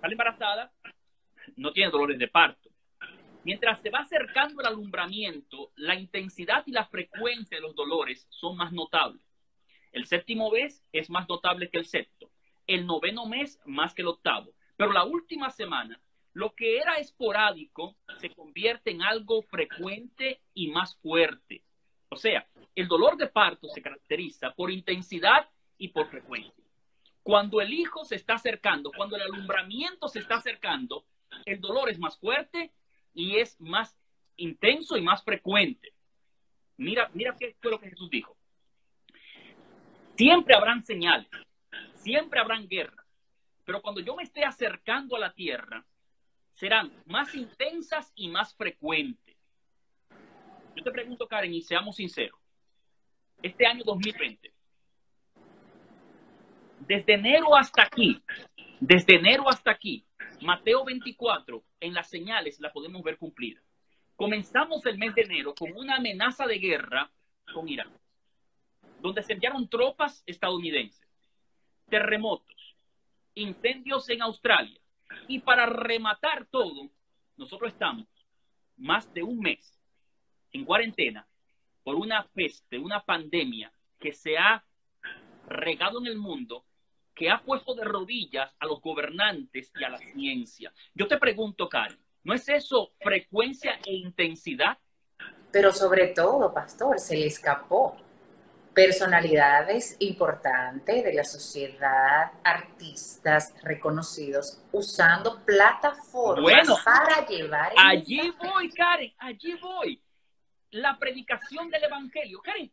Speaker 2: sale embarazada, no tiene dolores de parto. Mientras se va acercando el alumbramiento, la intensidad y la frecuencia de los dolores son más notables. El séptimo mes es más notable que el sexto. El noveno mes más que el octavo. Pero la última semana, lo que era esporádico se convierte en algo frecuente y más fuerte. O sea, el dolor de parto se caracteriza por intensidad y por frecuencia. Cuando el hijo se está acercando, cuando el alumbramiento se está acercando, el dolor es más fuerte y es más intenso y más frecuente. Mira qué fue lo que Jesús dijo. Siempre habrán señales, siempre habrán guerras, pero cuando yo me esté acercando a la tierra, serán más intensas y más frecuentes. Yo te pregunto, Karen, y seamos sinceros, este año 2020, desde enero hasta aquí, Mateo 24, en las señales la podemos ver cumplida. Comenzamos el mes de enero con una amenaza de guerra con Irán, donde se enviaron tropas estadounidenses, terremotos, incendios en Australia. Y para rematar todo, nosotros estamos más de un mes en cuarentena por una peste, una pandemia que se ha regado en el mundo, que ha puesto de rodillas a los gobernantes y a la ciencia. Yo te pregunto, Karen, ¿no es eso frecuencia e intensidad?
Speaker 1: Pero sobre todo, pastor, se le escapó personalidades importantes de la sociedad, artistas reconocidos, usando plataformas para llevar el
Speaker 2: allí
Speaker 1: mensaje.
Speaker 2: voy, Karen, allí voy. La predicación del evangelio. Karen,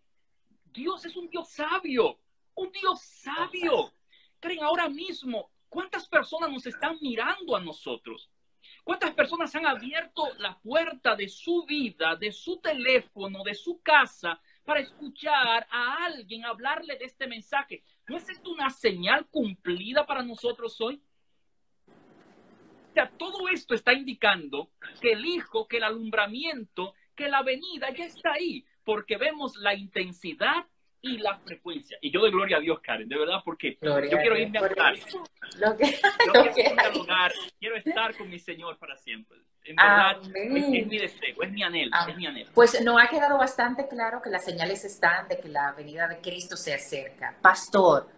Speaker 2: Dios es un Dios sabio, un Dios sabio. Karen, ahora mismo, ¿cuántas personas nos están mirando a nosotros? ¿Cuántas personas han abierto la puerta de su vida, de su teléfono, de su casa, para escuchar a alguien hablarle de este mensaje? ¿No es esto una señal cumplida para nosotros hoy? O sea, todo esto está indicando que el Hijo, que el alumbramiento, que la venida ya está ahí, porque vemos la intensidad y la frecuencia. Y yo doy gloria a Dios, Karen, de verdad, porque yo quiero irme a hogar. Quiero estar con mi Señor para siempre. En verdad, es mi deseo, es mi anhelo, es mi anhelo.
Speaker 1: Pues nos ha quedado bastante claro que las señales están de que la venida de Cristo se acerca. Pastor,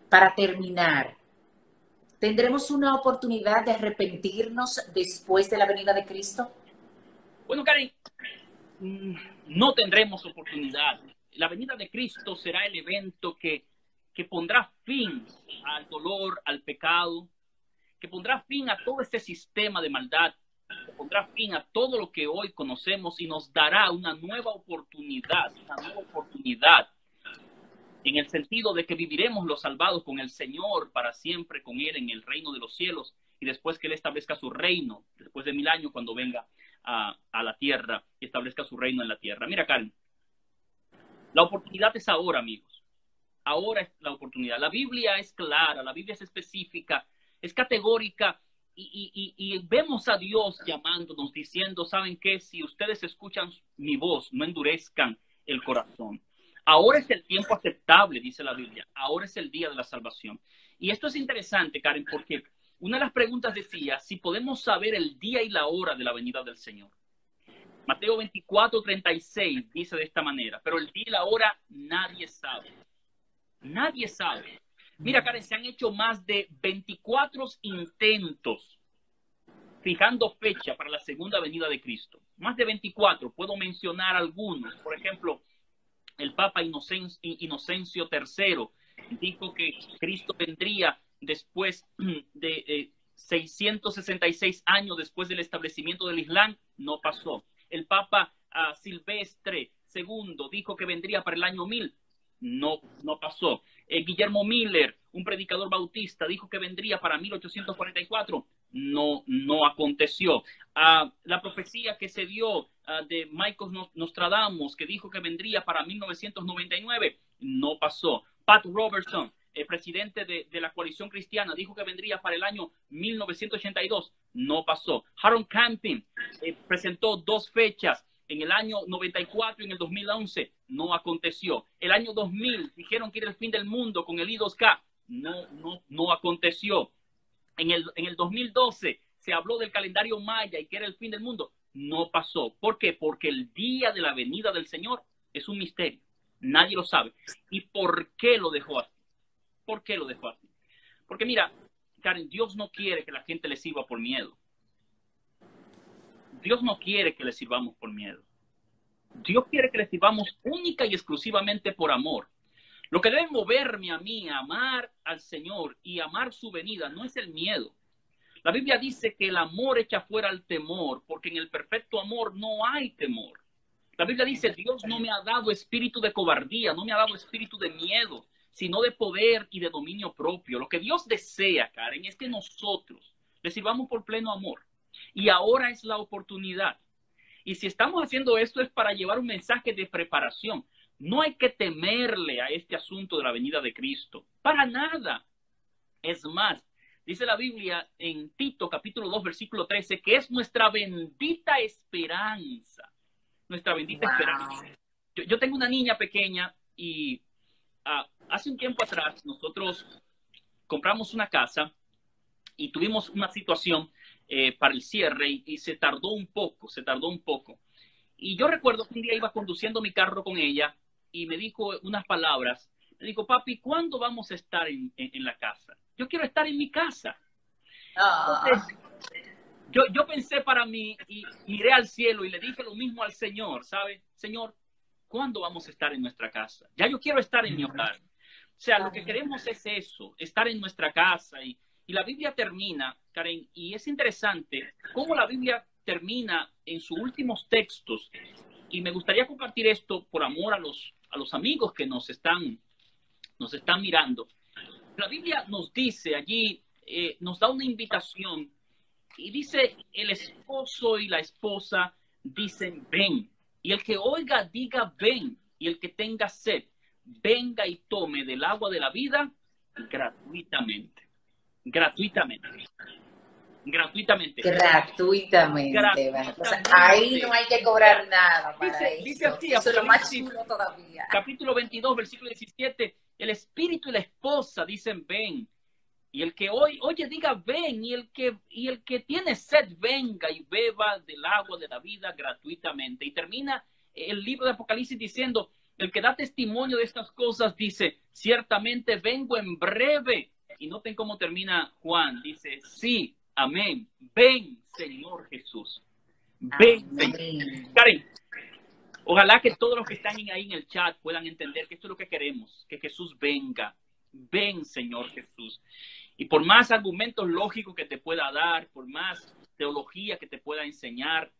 Speaker 1: para terminar, ¿tendremos una oportunidad de arrepentirnos después de la venida de Cristo?
Speaker 2: Bueno, Karen, no tendremos oportunidad. La venida de Cristo será el evento que pondrá fin al dolor, al pecado, que pondrá fin a todo este sistema de maldad, que pondrá fin a todo lo que hoy conocemos y nos dará una nueva oportunidad en el sentido de que viviremos los salvados con el Señor para siempre, con Él en el reino de los cielos, y después que Él establezca su reino, después de 1000 años, cuando venga a la tierra y establezca su reino en la tierra. Mira, Karen, la oportunidad es ahora, amigos. Ahora es la oportunidad. La Biblia es clara, la Biblia es específica, es categórica, y vemos a Dios llamándonos, diciendo, ¿saben qué? Si ustedes escuchan mi voz, no endurezcan el corazón. Ahora es el tiempo aceptable, dice la Biblia. Ahora es el día de la salvación. Y esto es interesante, Karen, porque una de las preguntas decía si podemos saber el día y la hora de la venida del Señor. Mateo 24:36 dice de esta manera, pero el día y la hora nadie sabe. Nadie sabe. Mira, Karen, se han hecho más de 24 intentos fijando fecha para la segunda venida de Cristo. Más de 24, puedo mencionar algunos. Por ejemplo, el Papa Inocencio III dijo que Cristo vendría después de 666 años después del establecimiento del Islam. No pasó. El Papa Silvestre II dijo que vendría para el año 1000. No pasó. Guillermo Miller, un predicador bautista, dijo que vendría para 1844. No aconteció. La profecía que se dio de Michael Nostradamus, que dijo que vendría para 1999, no pasó. Pat Robertson, el presidente de la coalición cristiana, dijo que vendría para el año 1982, no pasó. Harold Camping presentó 2 fechas, en el año 94 y en el 2011, no aconteció. El año 2000 dijeron que era el fin del mundo con el I2K, no aconteció. en el 2012 se habló del calendario maya y que era el fin del mundo. No pasó. ¿Por qué? Porque el día de la venida del Señor es un misterio. Nadie lo sabe. ¿Y por qué lo dejó así? ¿Por qué lo dejó así? Porque mira, Karen, Dios no quiere que la gente le sirva por miedo. Dios no quiere que le sirvamos por miedo. Dios quiere que le sirvamos única y exclusivamente por amor. Lo que debe moverme a mí a amar al Señor y amar su venida no es el miedo. La Biblia dice que el amor echa fuera el temor, porque en el perfecto amor no hay temor. La Biblia dice, Dios no me ha dado espíritu de cobardía, no me ha dado espíritu de miedo, sino de poder y de dominio propio. Lo que Dios desea, Karen, es que nosotros le sirvamos por pleno amor. Y ahora es la oportunidad. Y si estamos haciendo esto es para llevar un mensaje de preparación. No hay que temerle a este asunto de la venida de Cristo. Para nada. Es más, dice la Biblia en Tito capítulo 2 versículo 13 que es nuestra bendita esperanza. Nuestra bendita esperanza. Yo tengo una niña pequeña y hace un tiempo atrás nosotros compramos una casa y tuvimos una situación para el cierre y se tardó un poco. Y yo recuerdo que un día iba conduciendo mi carro con ella y me dijo unas palabras. Me dijo, papi, ¿cuándo vamos a estar en la casa? Yo quiero estar en mi casa. Entonces, yo pensé para mí y miré al cielo y le dije lo mismo al Señor, ¿sabe? Señor, ¿cuándo vamos a estar en nuestra casa? Ya yo quiero estar en mi hogar. O sea, lo que queremos es eso, estar en nuestra casa. Y la Biblia termina, Karen, y es interesante cómo la Biblia termina en sus últimos textos. Y me gustaría compartir esto por amor a los amigos que nos están mirando. La Biblia nos dice allí, nos da una invitación y dice, el esposo y la esposa dicen, ven. Y el que oiga, diga, ven. Y el que tenga sed, venga y tome del agua de la vida gratuitamente. Gratuitamente. Gratuitamente.
Speaker 1: Gratuitamente. O sea, ahí no hay que cobrar nada para
Speaker 2: dice así,
Speaker 1: eso es lo más chulo todavía.
Speaker 2: Capítulo 22, versículo 17. El espíritu y la esposa dicen, ven. Y el que oye, diga, ven. Y el que tiene sed, venga y beba del agua de la vida gratuitamente. Y termina el libro de Apocalipsis diciendo, el que da testimonio de estas cosas dice, ciertamente vengo en breve. Y noten cómo termina Juan. Dice, sí, amén. Ven, Señor Jesús. Ven, Señor. Karen, ojalá que todos los que están ahí en el chat puedan entender que esto es lo que queremos, que Jesús venga. Ven, Señor Jesús. Y por más argumentos lógicos que te pueda dar, por más teología que te pueda enseñar,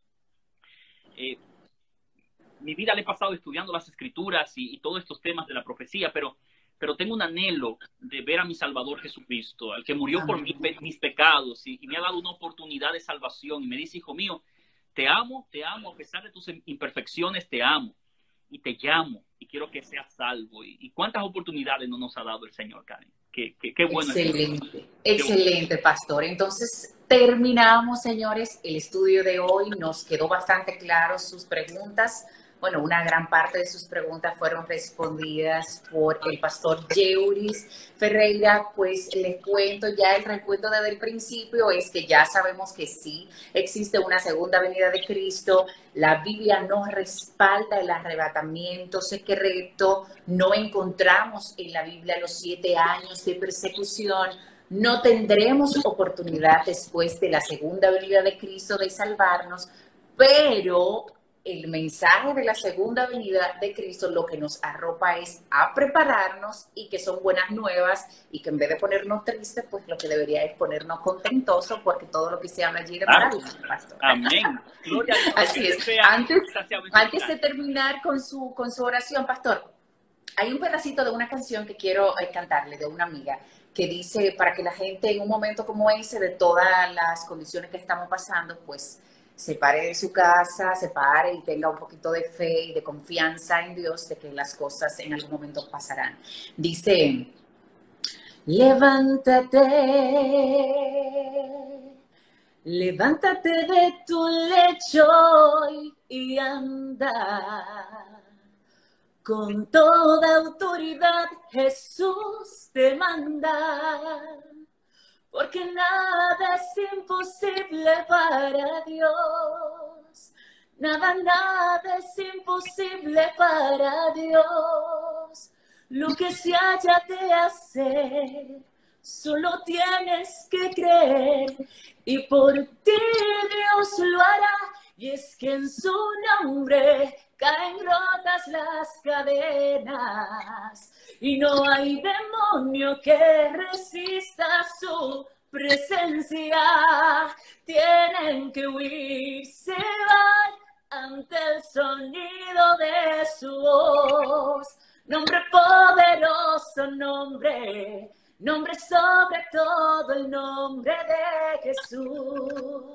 Speaker 2: mi vida la he pasado estudiando las Escrituras y todos estos temas de la profecía, pero tengo un anhelo de ver a mi Salvador Jesucristo, al que murió por mis pecados y me ha dado una oportunidad de salvación. Y me dice, hijo mío, te amo, a pesar de tus imperfecciones, te amo y te llamo y quiero que seas salvo. ¿Y cuántas oportunidades no nos ha dado el Señor, Karen? Qué bueno.
Speaker 1: Excelente, pastor. Entonces, terminamos, señores, el estudio de hoy. Nos quedó bastante claro sus preguntas. Bueno, una gran parte de sus preguntas fueron respondidas por el pastor Yeuris Ferreira. Pues les cuento ya el recuento desde el principio, es que ya sabemos que sí existe una segunda venida de Cristo. La Biblia nos respalda el arrebatamiento secreto. No encontramos en la Biblia los 7 años de persecución. No tendremos oportunidad después de la segunda venida de Cristo de salvarnos, pero el mensaje de la segunda venida de Cristo lo que nos arropa es a prepararnos y que son buenas nuevas y que en vez de ponernos tristes, pues lo que debería es ponernos contentosos porque todo lo que se habla allí de maravilla, pastor.
Speaker 2: Amén.
Speaker 1: Así es. Antes de terminar con su oración, pastor, hay un pedacito de una canción que quiero cantarle de una amiga que dice para que la gente en un momento como ese, de todas las condiciones que estamos pasando, pues se pare de su casa, se pare y tenga un poquito de fe y de confianza en Dios de que las cosas en algún momento pasarán. Dice, levántate de tu lecho y anda. Con toda autoridad Jesús te manda. porque nada es imposible para Dios. Nada, nada es imposible para Dios. Lo que se haya de hacer, solo tienes que creer, y por ti Dios lo hará. Y es que en su nombre caen rotas las cadenas, y no hay demonio que resista su presencia. Tienen que huir, se van ante el sonido de su voz. Nombre poderoso, nombre, nombre sobre todo el nombre de Jesús.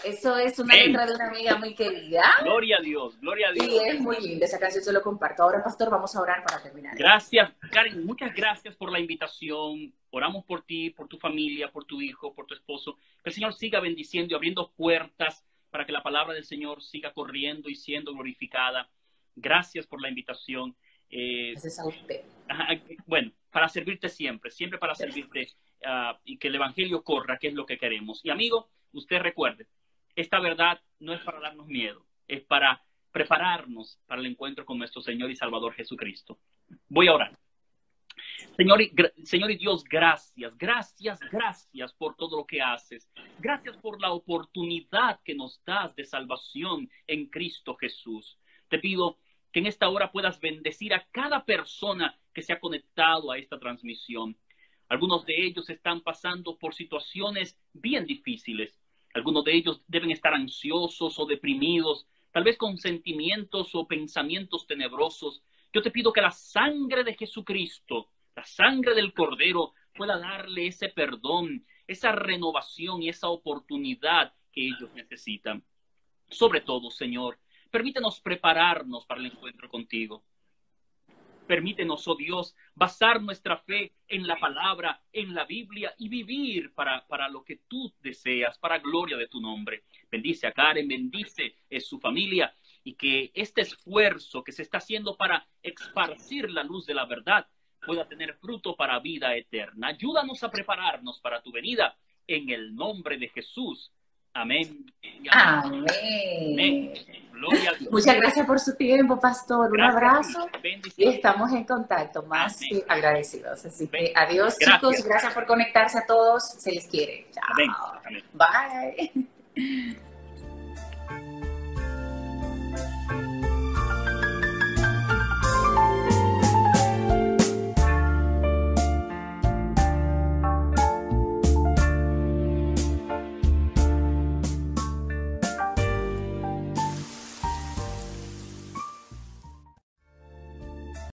Speaker 1: Eso es una letra de una amiga muy querida.
Speaker 2: Gloria a Dios, gloria a Dios.
Speaker 1: Y es muy linda, esa canción se lo comparto. Ahora, pastor, vamos a orar para terminar.
Speaker 2: Gracias, Karen, muchas gracias por la invitación. Oramos por ti, por tu familia, por tu hijo, por tu esposo. Que el Señor siga bendiciendo y abriendo puertas para que la palabra del Señor siga corriendo y siendo glorificada. Gracias por la invitación.
Speaker 1: Gracias a usted.
Speaker 2: Bueno, para servirte siempre, siempre para servirte y que el Evangelio corra, que es lo que queremos. Y amigo, usted recuerde, esta verdad no es para darnos miedo, es para prepararnos para el encuentro con nuestro Señor y Salvador Jesucristo. Voy a orar. Señor y Dios, gracias por todo lo que haces. Gracias por la oportunidad que nos das de salvación en Cristo Jesús. Te pido que en esta hora puedas bendecir a cada persona que se ha conectado a esta transmisión. Algunos de ellos están pasando por situaciones bien difíciles. Algunos de ellos deben estar ansiosos o deprimidos, tal vez con sentimientos o pensamientos tenebrosos. Yo te pido que la sangre de Jesucristo, la sangre del Cordero, pueda darle ese perdón, esa renovación y esa oportunidad que ellos necesitan. Sobre todo, Señor, permítenos prepararnos para el encuentro contigo. Permítenos, oh Dios, basar nuestra fe en la palabra, en la Biblia y vivir para lo que tú deseas, para gloria de tu nombre. Bendice a Karen, bendice a su familia y que este esfuerzo que se está haciendo para esparcir la luz de la verdad pueda tener fruto para vida eterna. Ayúdanos a prepararnos para tu venida en el nombre de Jesús. Amén.
Speaker 1: Amén.
Speaker 2: Amén. Gloria a Dios.
Speaker 1: Muchas gracias por su tiempo, pastor. Un abrazo.
Speaker 2: Bendiciones.
Speaker 1: Y estamos en contacto, más
Speaker 2: Amén.
Speaker 1: que agradecidos. Así que
Speaker 2: Amén.
Speaker 1: adiós,
Speaker 2: Gracias.
Speaker 1: chicos. Gracias por conectarse a todos. Se les quiere. Chao.
Speaker 2: Amén. Amén.
Speaker 1: Bye.